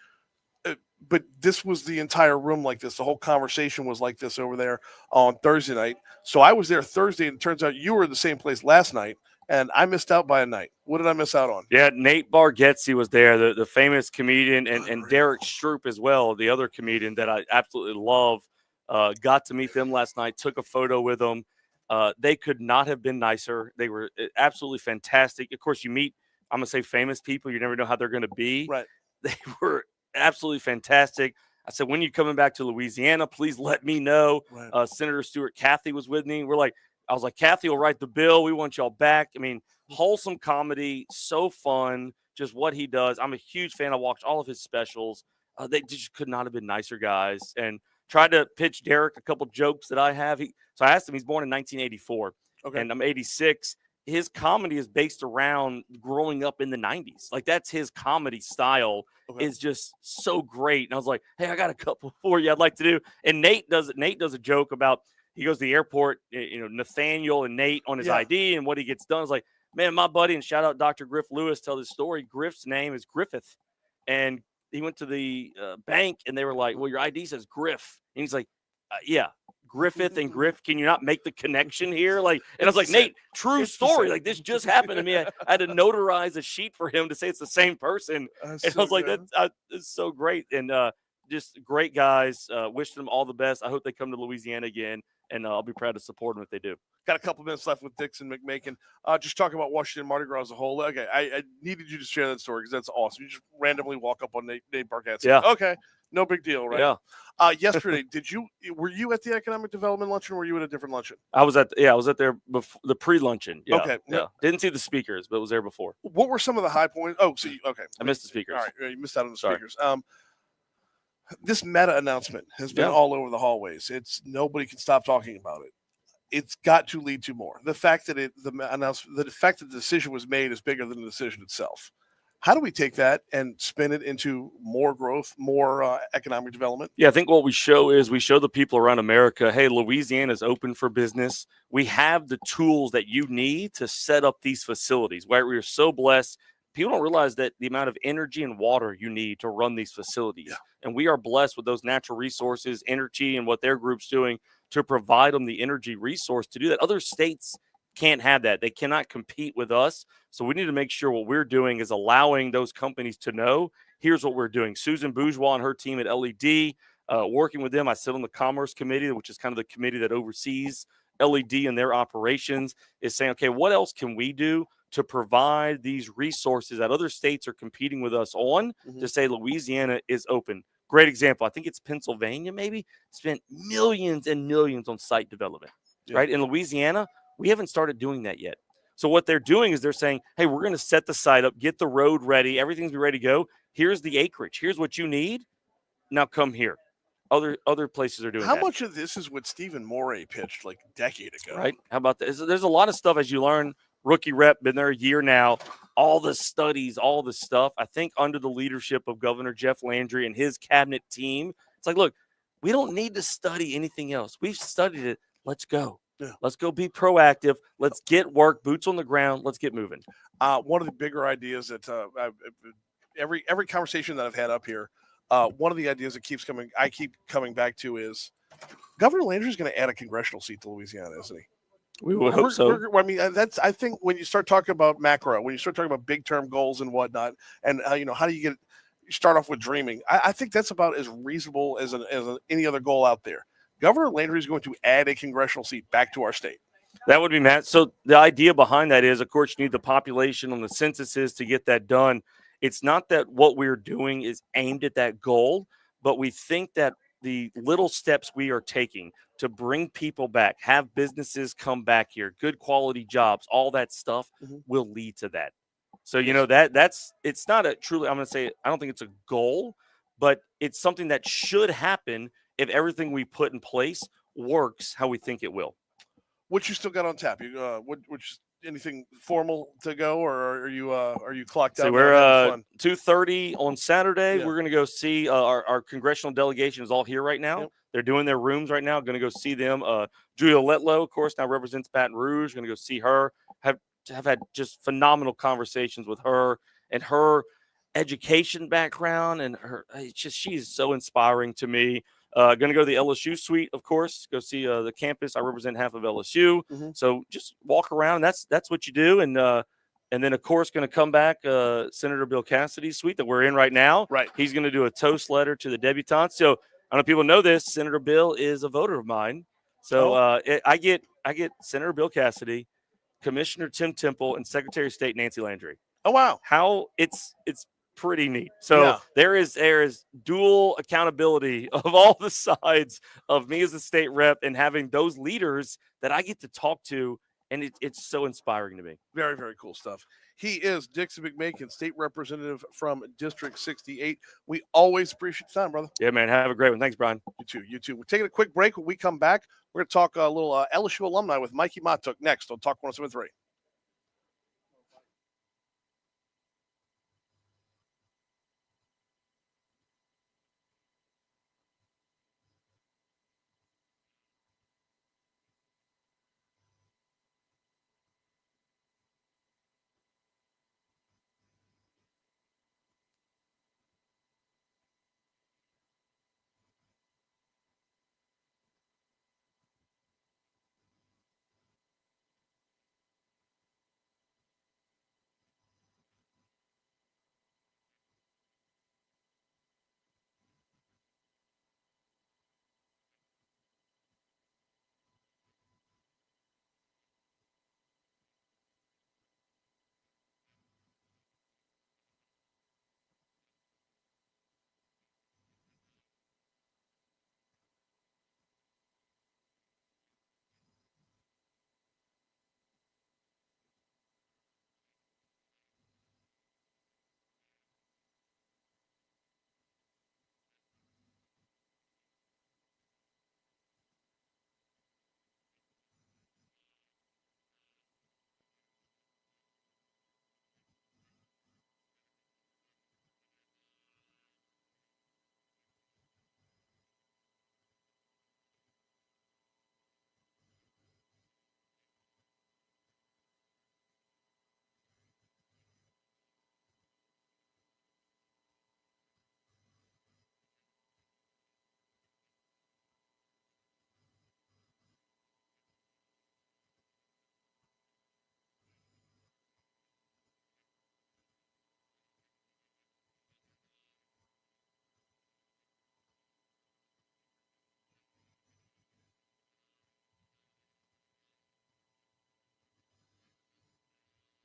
but this was the entire room like this. The whole conversation was like this over there on Thursday night. So I was there Thursday, and it turns out you were in the same place last night. And I missed out by a night. What did I miss out on? Yeah, Nate Bargatze was there, the famous comedian, and Derek Stroop as well, the other comedian that I absolutely love. Got to meet them last night, took a photo with them. They could not have been nicer. They were absolutely fantastic. Of course, you meet, I'm going to say famous people. You never know how they're going to be. Right. They were absolutely fantastic. I said, when you coming back to Louisiana, please let me know. Right. Senator Stewart Cathy was with me. I was like, Cathy will write the bill. We want y'all back. I mean, wholesome comedy, so fun, just what he does. I'm a huge fan. I watched all of his specials. They just could not have been nicer guys. And tried to pitch Derek a couple jokes that I have. So I asked him, he's born in 1984, and I'm 86. His comedy is based around growing up in the 90s. Like, that's his comedy style is just so great. And I was like, hey, I got a couple for you I'd like to do. And Nate does a joke about, he goes to the airport, Nathaniel and Nate on his ID, and what he gets done is like, man, my buddy, and shout out Dr. Griff Lewis, tell this story. Griff's name is Griffith. And he went to the bank, and they were like, well, your ID says Griff. And he's like, yeah, Griffith and Griff. Can you not make the connection here? Like, and I was like, Nate, true story. Like, this just happened to me. I had to notarize a sheet for him to say it's the same person. And I was like, that's so great. And just great guys. Wish them all the best. I hope they come to Louisiana again, and I'll be proud to support them if they do. Got a couple minutes left with Dixon McMakin. Just talking about Washington Mardi Gras as a whole. Okay, I needed you to share that story because that's awesome. You just randomly walk up on Nate Bargatze. Yeah. Okay, no big deal, right? Yeah. Yesterday, were you at the economic development luncheon, or were you at a different luncheon? I was at there before the pre-luncheon. Yeah. Okay. Yeah. Didn't see the speakers, but was there before. What were some of the high points? Oh, okay. I missed the speakers. All right, you missed out on the Sorry. speakers. This meta announcement has been all over the hallways. Nobody can stop talking about it. It's got to lead to more. The fact that the decision was made is bigger than the decision itself. How do we take that and spin it into more growth, more economic development? Yeah, I think what we show the people around America, hey, Louisiana is open for business. We have the tools that you need to set up these facilities. Right? We are so blessed. people don't realize that the amount of energy and water you need to run these facilities. And we are blessed with those natural resources, energy, and what their group's doing to provide them the energy resource to do that. Other states can't have that. They cannot compete with us. So we need to make sure what we're doing is allowing those companies to know, here's what we're doing. Susan Bourgeois and her team at LED, working with them. I sit on the Commerce Committee, which is kind of the committee that oversees LED and their operations, is saying, okay, what else can we do to provide these resources that other states are competing with us on to say Louisiana is open. Great example. I think it's Pennsylvania, maybe, spent millions and millions on site development, right? In Louisiana, we haven't started doing that yet. So what they're doing is they're saying, hey, we're going to set the site up, get the road ready, everything's ready to go. Here's the acreage. Here's what you need. Now come here. Other places are doing How that. much of this is what Stephen Morey pitched like a decade ago? Right? How about that? There's a lot of stuff as you learn. Rookie rep, been there a year now. All the studies, all the stuff. I think under the leadership of Governor Jeff Landry and his cabinet team, it's like, look, we don't need to study anything else. We've studied it. Let's go. Yeah. Let's go be proactive. Let's get work, boots on the ground. Let's get moving. One of the bigger ideas that every conversation that I've had up here, one of the ideas that I keep coming back to is Governor Landry is going to add a congressional seat to Louisiana, isn't he? We would hope so. I mean, I think when you start talking about macro, when you start talking about big term goals and whatnot, and how do you start off with dreaming? I think that's about as reasonable as any other goal out there. Governor Landry is going to add a congressional seat back to our state. That would be Matt. So the idea behind that is, of course, you need the population on the censuses to get that done. It's not that what we're doing is aimed at that goal, but we think that the little steps we are taking to bring people back, have businesses come back here, good quality jobs, all that stuff will lead to that. So, that's it's not a truly, I'm going to say, I don't think it's a goal, but it's something that should happen if everything we put in place works how we think it will. What you still got on tap? You anything formal to go, or are you clocked out? So we're 2:30 on Saturday. Yeah. We're going to go see our congressional delegation is all here right now. Yep. They're doing their rooms right now. Going to go see them. Julia Letlow, of course, now represents Baton Rouge. Going to go see her. Have had just phenomenal conversations with her and her education background and her. She's so inspiring to me. Going to go to the LSU suite, of course. Go see the campus. I represent half of LSU, so just walk around. That's what you do, and then of course going to come back. Senator Bill Cassidy's suite that we're in right now. Right, he's going to do a toast letter to the debutantes. So I don't know if people know this. Senator Bill is a voter of mine. So I get Senator Bill Cassidy, Commissioner Tim Temple, and Secretary of State Nancy Landry. Oh wow! How it's pretty neat. So there is dual accountability of all the sides of me as a state rep and having those leaders that I get to talk to, and it's so inspiring to me. Very, very cool stuff. He is Dixon McMakin, state representative from District 68. We always appreciate your time, brother. Yeah, man. Have a great one. Thanks, Brian. You too. We're taking a quick break. When we come back, we're going to talk a little LSU alumni with Mikey Matuk next on Talk 107.3.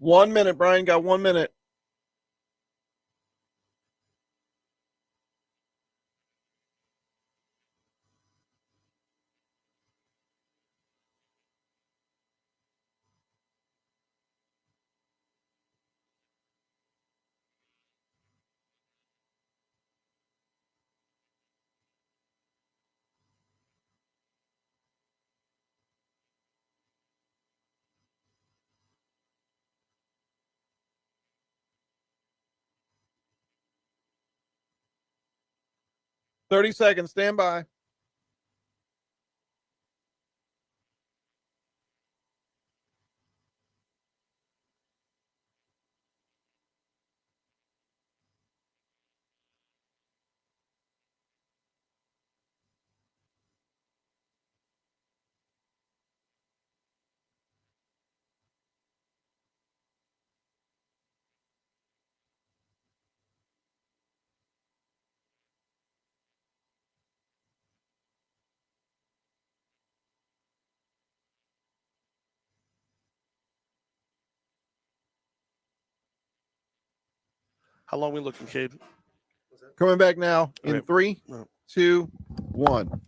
1 minute, Brian. Got 1 minute. Thirty seconds. Stand by. How long we looking, Cade? Coming back now in Okay. 3, 2, 1.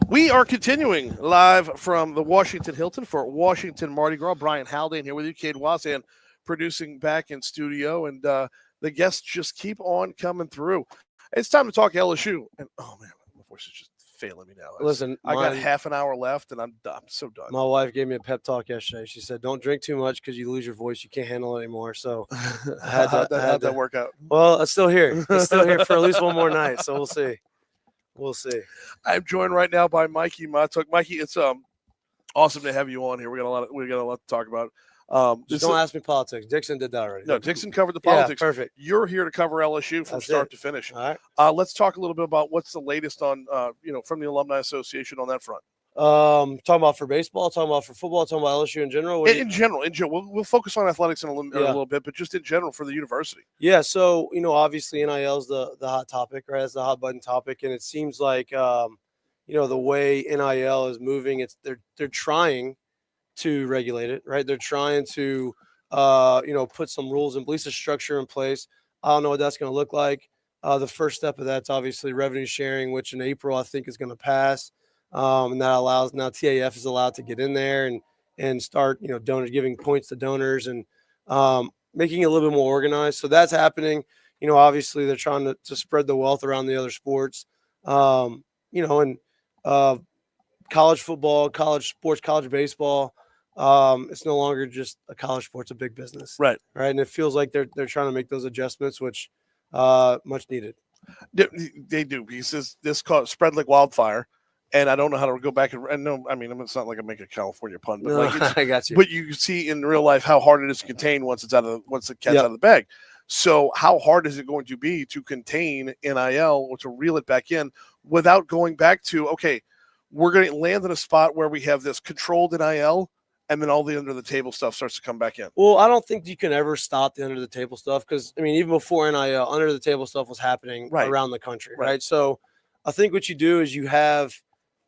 We are continuing live from the Washington Hilton for Washington Mardi Gras. Brian Haldane here with you, Cade Wazan, producing back in studio, and the guests just keep on coming through. It's time to talk LSU, and oh man, my voice is just failing me now. Listen, I got half an hour left, and I'm so done. My wife gave me a pep talk yesterday. She said, "Don't drink too much because you lose your voice. You can't handle it anymore." So I had to, how'd that work out? Well, it's still here. It's still here for at least one more night. So we'll see. We'll see. I'm joined right now by Mikey Matuk. Mikey, it's awesome to have you on here. We got a lot to talk about. Just don't ask me politics. Dixon did that already. No, Dixon covered the politics. Yeah, perfect. You're here to cover LSU from start to finish. All right. Let's talk a little bit about what's the latest on from the Alumni Association on that front. Talking about for baseball, talking about for football, talking about LSU in general. In general, we'll focus on athletics in a little bit, but just in general for the university. Yeah, so obviously NIL is the hot topic, right? It's the hot button topic, and it seems like the way NIL is moving, they're trying to regulate it, right? They're trying to put some rules and at least a structure in place. I don't know what that's going to look like. The first step of that's obviously revenue sharing, which in April I think is going to pass. And that allows now TAF is allowed to get in there and start, donors giving points to donors and making it a little bit more organized. So that's happening. Obviously they're trying to spread the wealth around the other sports, and college football, college sports, college baseball. It's no longer just a college sport; it's a big business, right? Right, and it feels like they're trying to make those adjustments, which much needed. They do because this spread like wildfire. And I don't know how to go back and no, I mean, it's not like I make a California pun, but No, I got you. But you see in real life how hard it is to contain once the cat's out of the bag. So how hard is it going to be to contain NIL or to reel it back in without going back to, okay, we're going to land in a spot where we have this controlled NIL and then all the under the table stuff starts to come back in? Well, I don't think you can ever stop the under the table stuff because, I mean, even before NIL, under the table stuff was happening around the country, right? So I think what you do is you have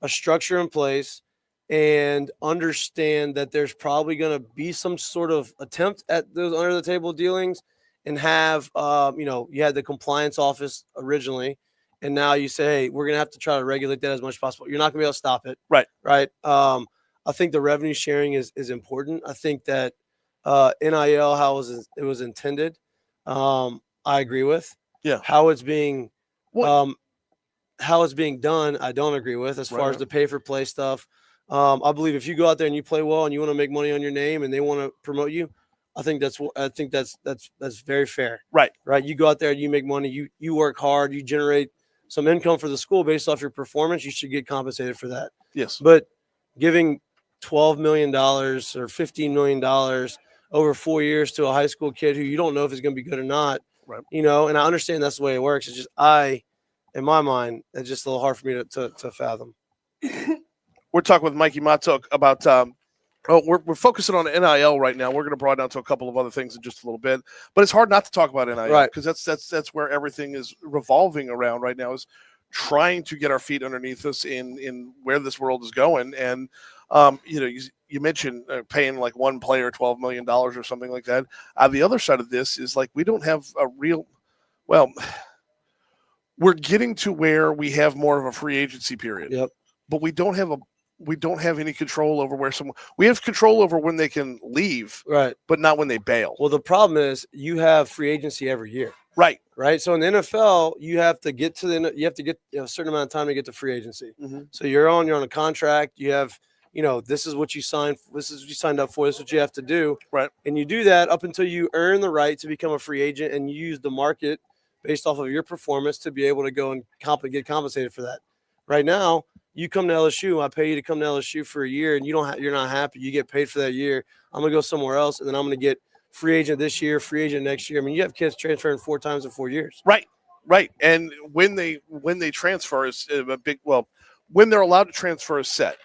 a structure in place and understand that there's probably going to be some sort of attempt at those under the table dealings and have, you had the compliance office originally. And now you say, hey, we're going to have to try to regulate that as much as possible. You're not going to be able to stop it. Right. Right. I think the revenue sharing is important. I think that NIL, how it was intended, I agree with. Yeah. How it's being done, I don't agree with as far as the pay for play stuff. I believe if you go out there and you play well and you want to make money on your name and they want to promote you, I think that's very fair. Right. Right. You go out there and you make money, you work hard, you generate some income for the school based off your performance, you should get compensated for that. Yes. But giving $12 million or $15 million over 4 years to a high school kid who you don't know if he's going to be good or not, right. And I understand that's the way it works. It's just in my mind, it's just a little hard for me to fathom. We're talking with Mikey Matuk about we're focusing on NIL right now. We're going to broaden out to a couple of other things in just a little bit, but it's hard not to talk about NIL because that's where everything is revolving around right now, is trying to get our feet underneath us in where this world is going. And You mentioned paying like one player $12 million or something like that. The other side of this is like we don't have a real, well, we're getting to where we have more of a free agency period. Yep. But we don't have any control over where someone. We have control over when they can leave, right? But not when they bail. Well, the problem is you have free agency every year, right? Right. So in the NFL, you have to get a certain amount of time to get to free agency. Mm-hmm. So you're on a contract. You have, this is what you signed. This is what you signed up for. This is what you have to do. Right. And you do that up until you earn the right to become a free agent, and you use the market based off of your performance to be able to go and get compensated for that. Right now, you come to LSU, I pay you to come to LSU for a year, and you're not happy. You get paid for that year. I'm gonna go somewhere else, and then I'm gonna get free agent this year, free agent next year. I mean, you have kids transferring 4 times in 4 years. Right. And when they transfer is a big. Well, when they're allowed to transfer is set.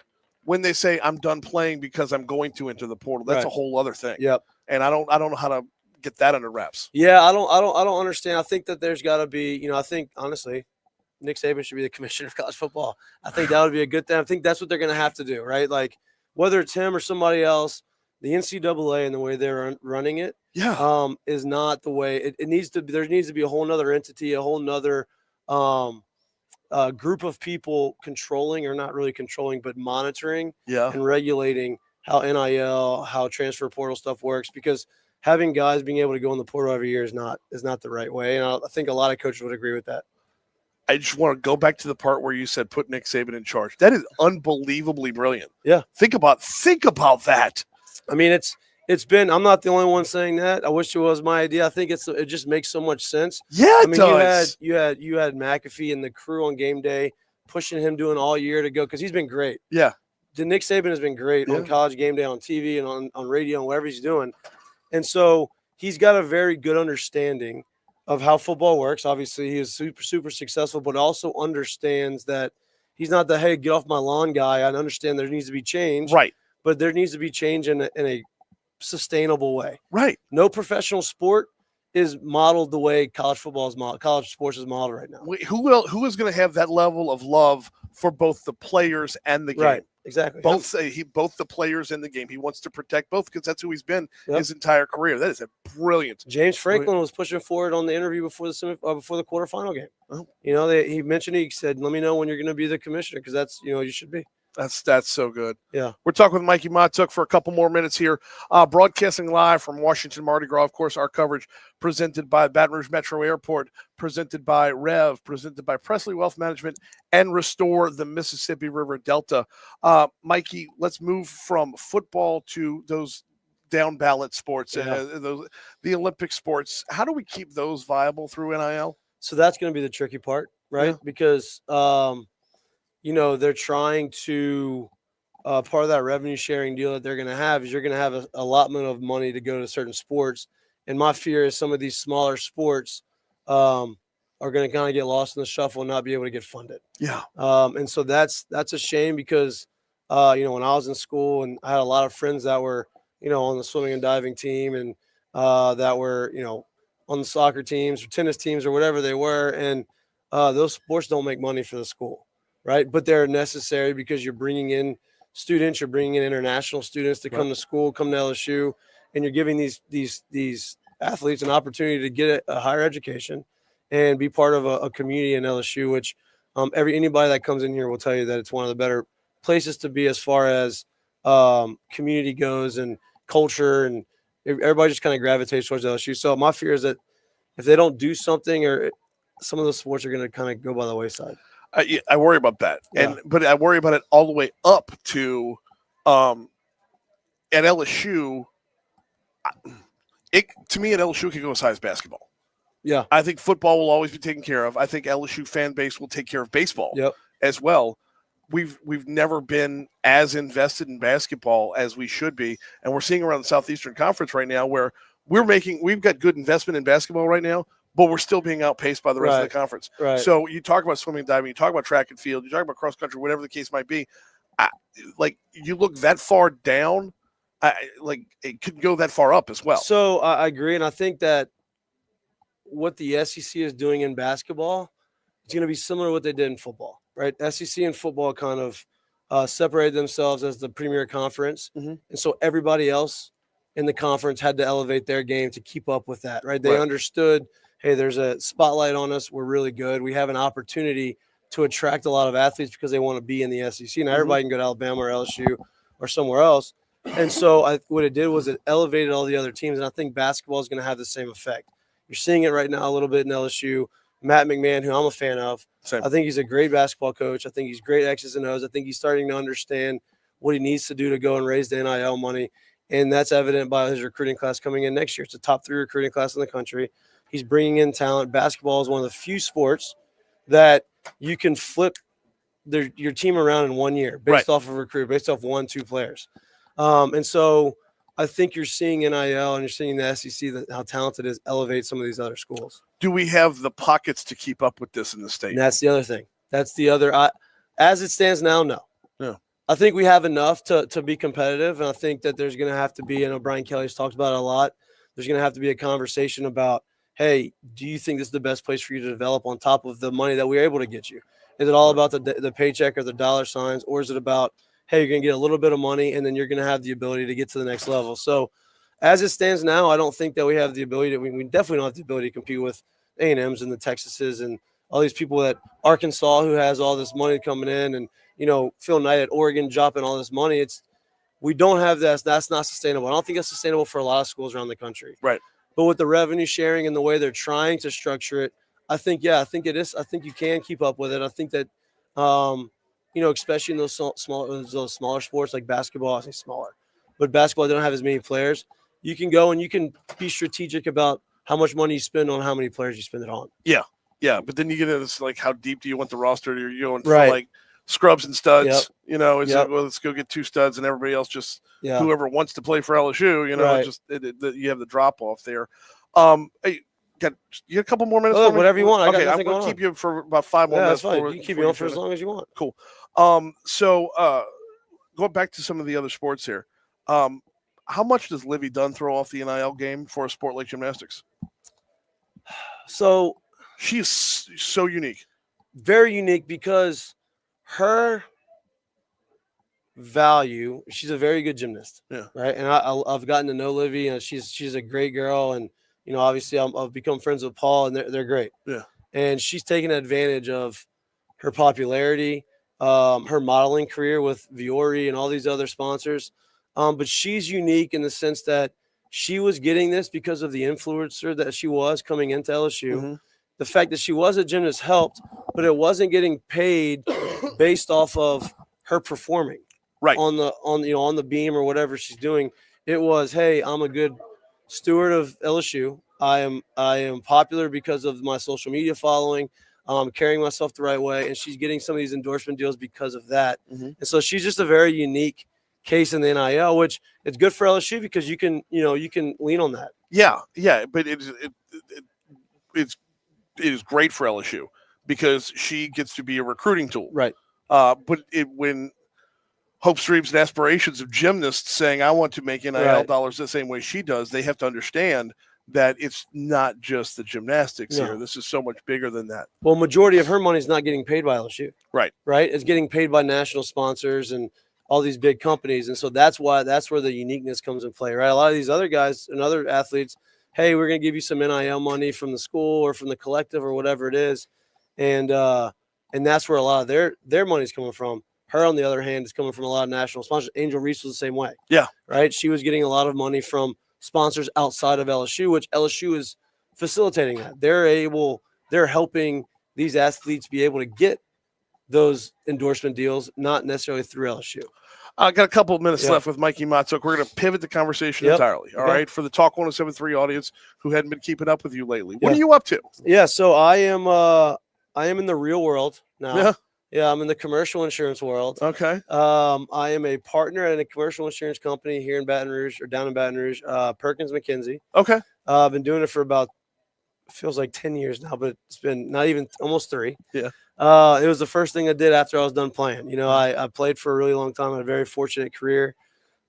When they say I'm done playing because I'm going to enter the portal, that's Right. a whole other thing. Yep. And I don't know how to get that under wraps. Yeah, I don't understand. I think that there's got to be, I think honestly, Nick Saban should be the commissioner of college football. I think that would be a good thing. I think that's what they're going to have to do, right? Like whether it's him or somebody else, the NCAA and the way they're running it, is not the way it needs to be. There needs to be a whole nother entity, a whole nother group of people controlling, or not really controlling, but monitoring and regulating how NIL, how transfer portal stuff works, because having guys being able to go in the portal every year is not the right way. And I think a lot of coaches would agree with that. I just want to go back to the part where you said put Nick Saban in charge. That is unbelievably brilliant. Yeah. Think about that. I mean, it's been, I'm not the only one saying that. I wish it was my idea. I think it just makes so much sense. Yeah, I mean, does. you had McAfee and the crew on game day pushing him doing all year to go, because he's been great. Yeah. Nick Saban has been great on college game day, on TV and on radio and whatever he's doing. And so he's got a very good understanding of how football works. Obviously, he is super, super successful, but also understands that he's not the, hey, get off my lawn guy. I understand there needs to be change. Right. But there needs to be change in a sustainable way. Right. No professional sport is modeled the way college football is modeled. College sports is modeled right now. Who is going to have that level of love for both the players and the game? Right. Exactly. Both the players and the game. He wants to protect both because that's who he's been his entire career. That is a brilliant. James Franklin was pushing forward on the interview before the quarterfinal game. Oh. He mentioned, he said, "Let me know when you're going to be the commissioner, because that's you should be." That's so good. Yeah. We're talking with Mikey Matuk for a couple more minutes here. Broadcasting live from Washington Mardi Gras. Of course, our coverage presented by Baton Rouge Metro Airport, presented by Rev, presented by Presley Wealth Management, and Restore the Mississippi River Delta. Mikey, let's move from football to those down ballot sports, the Olympic sports. How do we keep those viable through NIL? So that's going to be the tricky part, right? Yeah. Because they're trying to part of that revenue sharing deal that they're going to have is you're going to have a allotment of money to go to certain sports. And my fear is some of these smaller sports are going to kind of get lost in the shuffle and not be able to get funded. Yeah. And so that's a shame, because when I was in school, and I had a lot of friends that were on the swimming and diving team, and that were on the soccer teams or tennis teams or whatever they were, and those sports don't make money for the school. Right. But they're necessary because you're bringing in students, you're bringing in international students to come to school, come to LSU, and you're giving these athletes an opportunity to get a higher education and be part of a community in LSU, which anybody that comes in here will tell you that it's one of the better places to be as far as community goes and culture, and everybody just kind of gravitates towards LSU. So my fear is that if they don't do something, or some of the sports are going to kind of go by the wayside. I worry about that, but I worry about it all the way up to at LSU. To me, at LSU, it can go as high as basketball. Yeah, I think football will always be taken care of. I think LSU fan base will take care of baseball as well. We've never been as invested in basketball as we should be, and we're seeing around the Southeastern Conference right now where we've got good investment in basketball right now, but we're still being outpaced by the rest of the conference. Right. So you talk about swimming, diving, you talk about track and field, you talk about cross country, whatever the case might be. You look that far down, it could go that far up as well. So I agree, and I think that what the SEC is doing in basketball is going to be similar to what they did in football, right? SEC and football kind of separated themselves as the premier conference. And so everybody else in the conference had to elevate their game to keep up with that, right? They understood, hey, there's a spotlight on us. We're really good. We have an opportunity to attract a lot of athletes because they want to be in the SEC. Now everybody can go to Alabama or LSU or somewhere else. And so what it did was it elevated all the other teams. And I think basketball is going to have the same effect. You're seeing it right now a little bit in LSU. Matt McMahon, who I'm a fan of, I think he's a great basketball coach. I think he's great X's and O's. I think he's starting to understand what he needs to do to go and raise the NIL money. And that's evident by his recruiting class coming in next year. It's a top 3 recruiting class in the country. He's bringing in talent. Basketball is one of the few sports that you can flip your team around in 1 year based off of recruit, based off 1-2 players. And so I think you're seeing NIL and you're seeing the SEC, how talented it is, elevate some of these other schools. Do we have the pockets to keep up with this in the state? And that's the other thing. That's the other. As it stands now, no. Yeah. I think we have enough to be competitive, and I think that there's going to have to be. I know Brian Kelly's talked about it a lot. There's going to have to be a conversation about, hey, do you think this is the best place for you to develop on top of the money that we're able to get you? Is it all about the paycheck or the dollar signs, or is it about, hey, you're going to get a little bit of money and then you're going to have the ability to get to the next level? So as it stands now, I don't think that we have the ability to, we definitely don't have the ability to compete with A&Ms and the Texases and all these people at Arkansas who has all this money coming in, and, you know, Phil Knight at Oregon dropping all this money. We don't have that. That's not sustainable. I don't think that's sustainable for a lot of schools around the country. Right. But with the revenue sharing and the way they're trying to structure it, I think it is. I think you can keep up with it. I think that, you know, especially in those smaller sports like basketball, I say smaller, but basketball, they don't have as many players. You can go and you can be strategic about how much money you spend on how many players you spend it on. Yeah. Yeah. But then you get into this, like, how deep do you want the roster? You're going for Right. like scrubs and studs, Yep. you know, it's Yep. well, let's go get 2 studs and everybody else just Yeah. whoever wants to play for LSU, you know, Right. you have the drop off there. Hey, you got a couple more minutes? Oh, for me? whatever you want. I got Okay, I'm nothing going going to keep you for about 5 more Yeah, minutes. that's fine. before- You can keep before me on for as finish. long as you want. Cool. So going back to some of the other sports here, how much does Livy Dunn throw off the NIL game for a sport like gymnastics? So she is so unique, very unique, because her value, she's a very good gymnast. Yeah. Right. And I've gotten to know Livy, and she's a great girl. And, you know, obviously I've become friends with Paul, and they're great. Yeah. And she's taken advantage of her popularity, her modeling career with Viore and all these other sponsors. But she's unique in the sense that she was getting this because of the influencer that she was coming into LSU. The fact that she was a gymnast helped, but it wasn't getting paid based off of her performing on the beam or whatever she's doing. It was, hey, I'm a good steward of LSU. I am popular because of my social media following. I'm carrying myself the right way, and she's getting some of these endorsement deals because of that. And so she's just a very unique case in the NIL, which it's good for LSU because you can lean on that. Yeah, but it is great for LSU because she gets to be a recruiting tool. Right. But when hopes, dreams, and aspirations of gymnasts saying, I want to make NIL dollars the same way she does, they have to understand that it's not just the gymnastics No. here. This is so much bigger than that. Well, majority of her money is not getting paid by LSU. Right. Right. It's getting paid by national sponsors and all these big companies. And so that's where the uniqueness comes in play, right? A lot of these other guys and other athletes, hey, we're going to give you some NIL money from the school or from the collective or whatever it is. And that's where a lot of their money is coming from. Her, on the other hand, is coming from a lot of national sponsors. Angel Reese was the same way. Yeah. Right. She was getting a lot of money from sponsors outside of LSU, which LSU is facilitating that. They're helping these athletes be able to get those endorsement deals, not necessarily through LSU. I got a couple of minutes left with Mikey Matzuk. We're going to pivot the conversation entirely. All right. For the Talk 107.3 audience who hadn't been keeping up with you lately. What are you up to? Yeah. So I am in the real world now. Yeah. Yeah, I'm in the commercial insurance world. Okay. I am a partner at a commercial insurance company here in Baton Rouge, or down in Baton Rouge, Perkins McKenzie. Okay. I've been doing it for about, feels like 10 years now, but it's been not even, almost 3. Yeah. It was the first thing I did after I was done playing. You know, I played for a really long time, had a very fortunate career.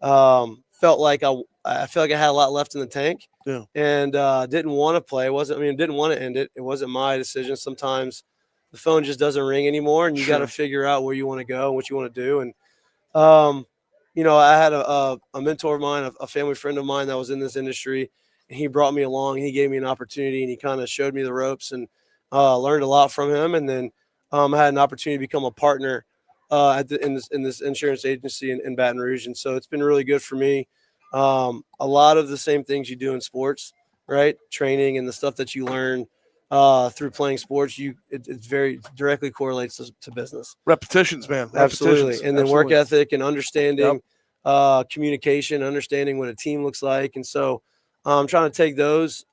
Felt like I feel like I had a lot left in the tank. Yeah. And didn't want to play. Didn't want to end it. It wasn't my decision. Sometimes the phone just doesn't ring anymore, and you got to figure out where you want to go and what you want to do. And I had a mentor of mine, a family friend of mine that was in this industry, and he brought me along. He gave me an opportunity, and he kind of showed me the ropes, and learned a lot from him. And then I had an opportunity to become a partner in this insurance agency in Baton Rouge, and so it's been really good for me. A lot of the same things you do in sports, right? Training and the stuff that you learn through playing sports, it very directly correlates to business. Repetitions, man. Absolutely. Repetitions. And then work Absolutely. ethic and understanding communication, understanding what a team looks like. And so I'm trying to take those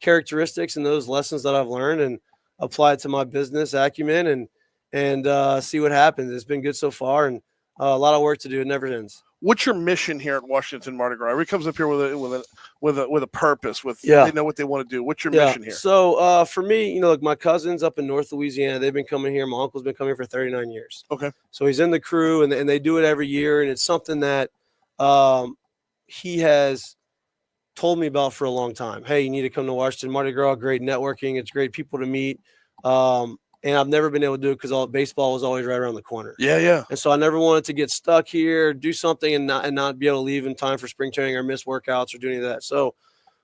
characteristics and those lessons that I've learned and apply it to my business acumen and see what happens. It's been good so far, and a lot of work to do. It never ends. What's your mission here at Washington Mardi Gras? Everybody comes up here with a purpose. Yeah. They know what they want to do. What's your mission here? So for me, look, my cousins up in North Louisiana, they've been coming here. My uncle's been coming for 39 years. Okay. So he's in the crew, and they do it every year, and it's something that he has told me about for a long time. Hey, you need to come to Washington Mardi Gras. Great networking. It's great people to meet. And I've never been able to do it because baseball was always right around the corner. Yeah. And so I never wanted to get stuck here, do something and not be able to leave in time for spring training or miss workouts or do any of that. So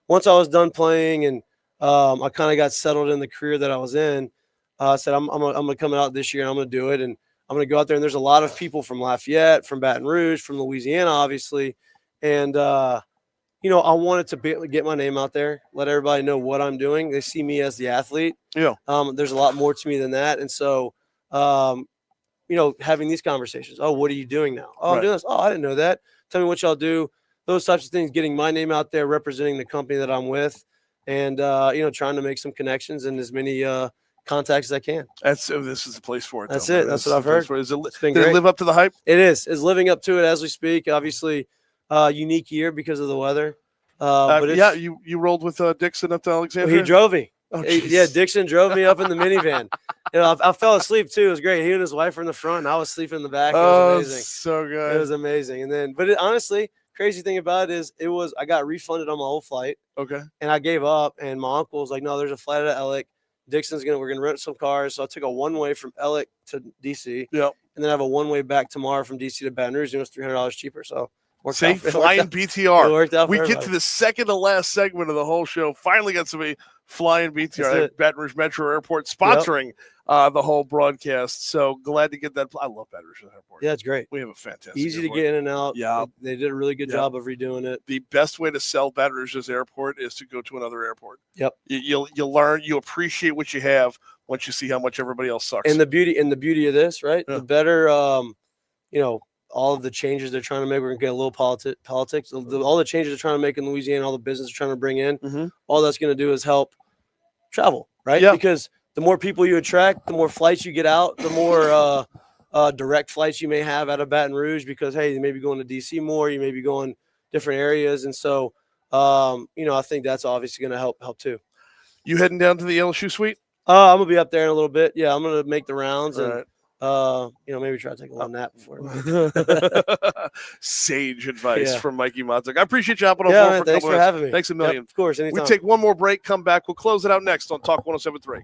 once I was done playing and I kind of got settled in the career that I was in, I said, I'm gonna come out this year and I'm gonna do it. And I'm gonna go out there. And there's a lot of people from Lafayette, from Baton Rouge, from Louisiana, obviously. And I wanted to get my name out there, let everybody know what I'm doing. They see me as the athlete. Yeah. There's a lot more to me than that. And so, having these conversations. Oh, what are you doing now? Oh, I'm doing this. Oh, I didn't know that. Tell me what y'all do. Those types of things, getting my name out there, representing the company that I'm with, and, trying to make some connections and as many contacts as I can. This is the place for it. That's though, it. man. That's This what is I've the place heard. for it. It's been Did it great. live up to the hype? It is. It's living up to it as we speak. Obviously, unique year because of the weather. But yeah, you rolled with Dixon up to Alexandria. he drove me. Oh, Yeah, geez. Dixon drove me up in the minivan. I fell asleep too. It was great. He and his wife were in the front, and I was sleeping in the back. It was amazing. So good. It was amazing. And then, but honestly, crazy thing about it is, I got refunded on my whole flight. Okay. And I gave up, and my uncle was like, "No, there's a flight out of Ellick. We're gonna rent some cars." So I took a one-way from Ellick to DC. Yep. And then I have a one-way back tomorrow from DC to Baton Rouge. It was $300 cheaper. So worked See, out. flying It BTR. worked out for We get everybody. to the second to last segment of the whole show. Finally got somebody flying That's BTR it. at Baton Rouge Metro Airport sponsoring the whole broadcast. So glad to get that. I love Baton Rouge Airport. Yeah, it's great. We have a fantastic Easy airport. to get in and out. Yeah. They did a really good job of redoing it. The best way to sell Baton Rouge's airport is to go to another airport. Yep. You'll learn, you appreciate what you have once you see how much everybody else sucks. And the beauty of this, right? The better, all of the changes they're trying to make. We're gonna get a little politics. All the changes they're trying to make in Louisiana, all the business they're trying to bring in. All that's gonna do is help travel, right? Yeah. Because the more people you attract, the more flights you get out, the more direct flights you may have out of Baton Rouge. Because hey, you may be going to DC more, you may be going different areas, and so I think that's obviously gonna help too. You heading down to the LSU suite? I'm gonna be up there in a little bit. Yeah, I'm gonna make the rounds and Right. maybe try to take a little nap before. Sage advice Yeah. from Mikey Montek. I appreciate you hopping on Yeah, board man, for a thanks couple for minutes. having me. Thanks a Yep, million. of course, We anytime. take one more break, come back. We'll close it out next on Talk 107.3.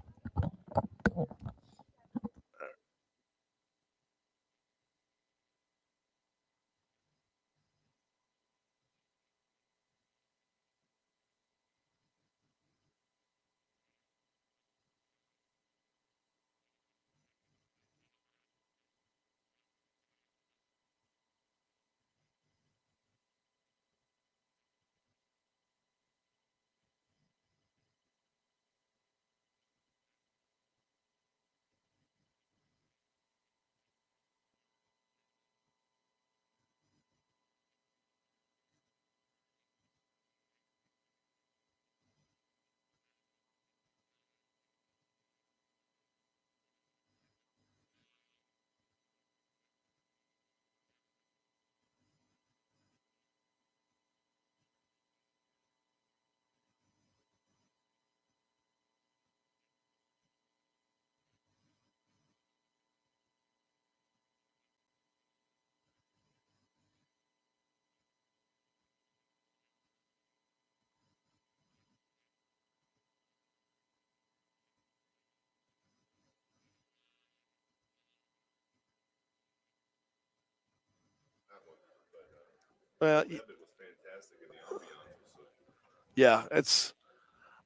Well, yeah,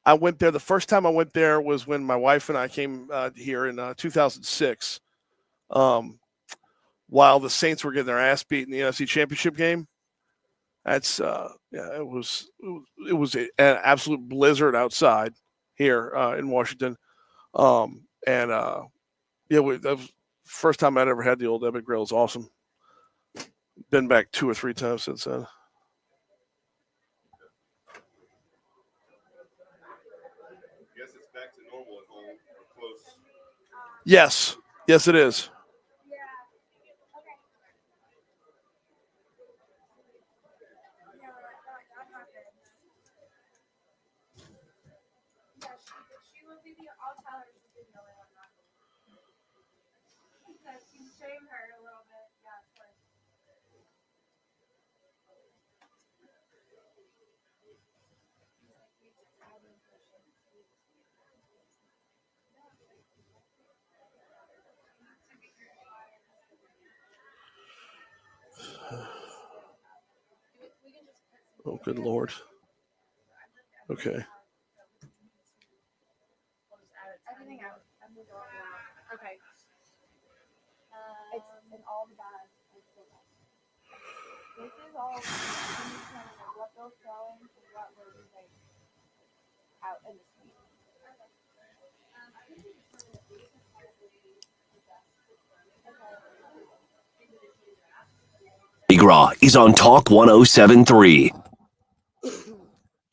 I went there. The first time I went there was when my wife and I came here in 2006, while the Saints were getting their ass beat in the NFC Championship game. That's it was an absolute blizzard outside here in Washington, and that was the first time I'd ever had the old Epic Grill. It's awesome. Been back 2 or 3 times since then. Yes, it is. Oh, good Lord. Okay. Okay. It's in all the bags. This is all what they're selling and what we're using out in the street. Gras is on Talk 107.3.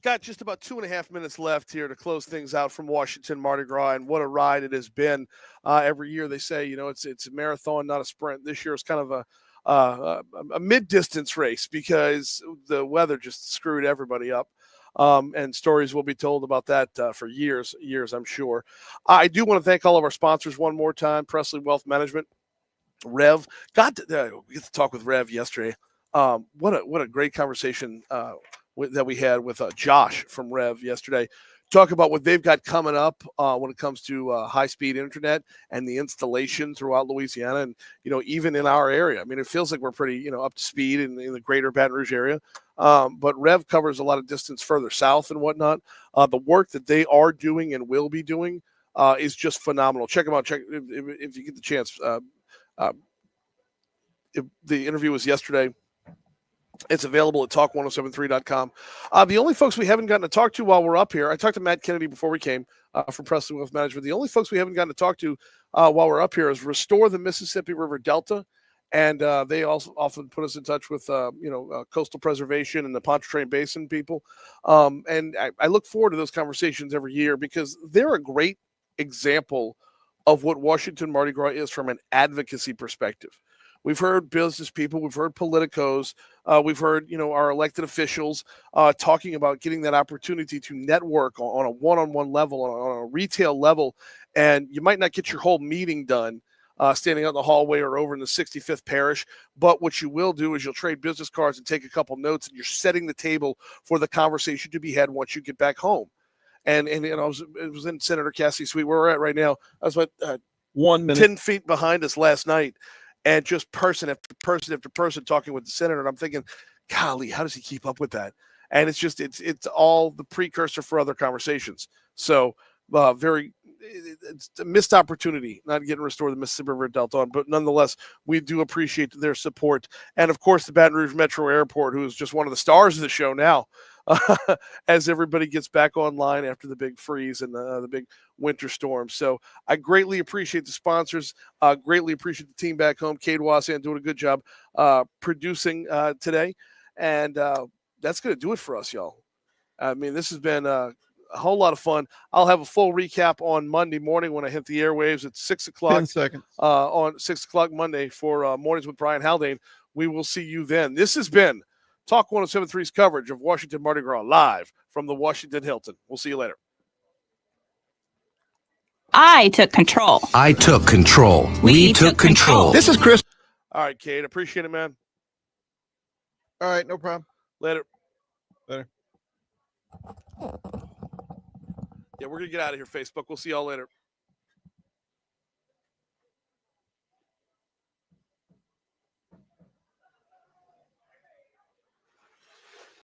Got just about 2.5 minutes left here to close things out from Washington Mardi Gras, and what a ride it has been. Every year they say, it's a marathon, not a sprint. This year is kind of a mid-distance race because the weather just screwed everybody up. And stories will be told about that for years, I'm sure. I do want to thank all of our sponsors one more time. Presley Wealth Management, Rev. We get to talk with Rev yesterday. What a great conversation that we had with Josh from Rev yesterday. Talk about what they've got coming up when it comes to high-speed internet and the installation throughout Louisiana, and even in our area. I mean, it feels like we're pretty up to speed in the greater Baton Rouge area, but Rev covers a lot of distance further south and whatnot. The work that they are doing and will be doing is just phenomenal. Check them out. Check if you get the chance. The interview was yesterday. It's available at talk1073.com. The only folks we haven't gotten to talk to while we're up here, I talked to Matt Kennedy before we came from Presley Wealth Management. The only folks we haven't gotten to talk to while we're up here is Restore the Mississippi River Delta. And they also often put us in touch with, coastal preservation and the Pontchartrain Basin people. And I look forward to those conversations every year because they're a great example of what Washington Mardi Gras is from an advocacy perspective. We've heard business people, we've heard politicos, we've heard, our elected officials talking about getting that opportunity to network on a one-on-one level, on a retail level, and you might not get your whole meeting done standing out in the hallway or over in the 65th Parish, but what you will do is you'll trade business cards and take a couple notes, and you're setting the table for the conversation to be had once you get back home. And it was in Senator Cassie's suite where we're at right now. I was about 1 minute, 10 feet behind us last night. And just person after person after person talking with the senator. And I'm thinking, golly, how does he keep up with that? And it's all the precursor for other conversations. So it's a missed opportunity not getting Restore the Mississippi River Delta on, but nonetheless, we do appreciate their support. And of course, the Baton Rouge Metro Airport, who is just one of the stars of the show now, as everybody gets back online after the big freeze and the big winter storm. So I greatly appreciate the sponsors, greatly appreciate the team back home, Cade Wassan doing a good job producing today. And that's going to do it for us, y'all. I mean, this has been a whole lot of fun. I'll have a full recap on Monday morning when I hit the airwaves at 6 o'clock. 10 seconds. On 6 o'clock Monday for Mornings with Brian Haldane. We will see you then. This has been Talk 107.3's coverage of Washington Mardi Gras live from the Washington Hilton. We'll see you later. I took control. I took control. We took control. This is Chris. All right, Cade. Appreciate it, man. All right, no problem. Later. Later. Yeah, we're going to get out of here, Facebook. We'll see y'all later.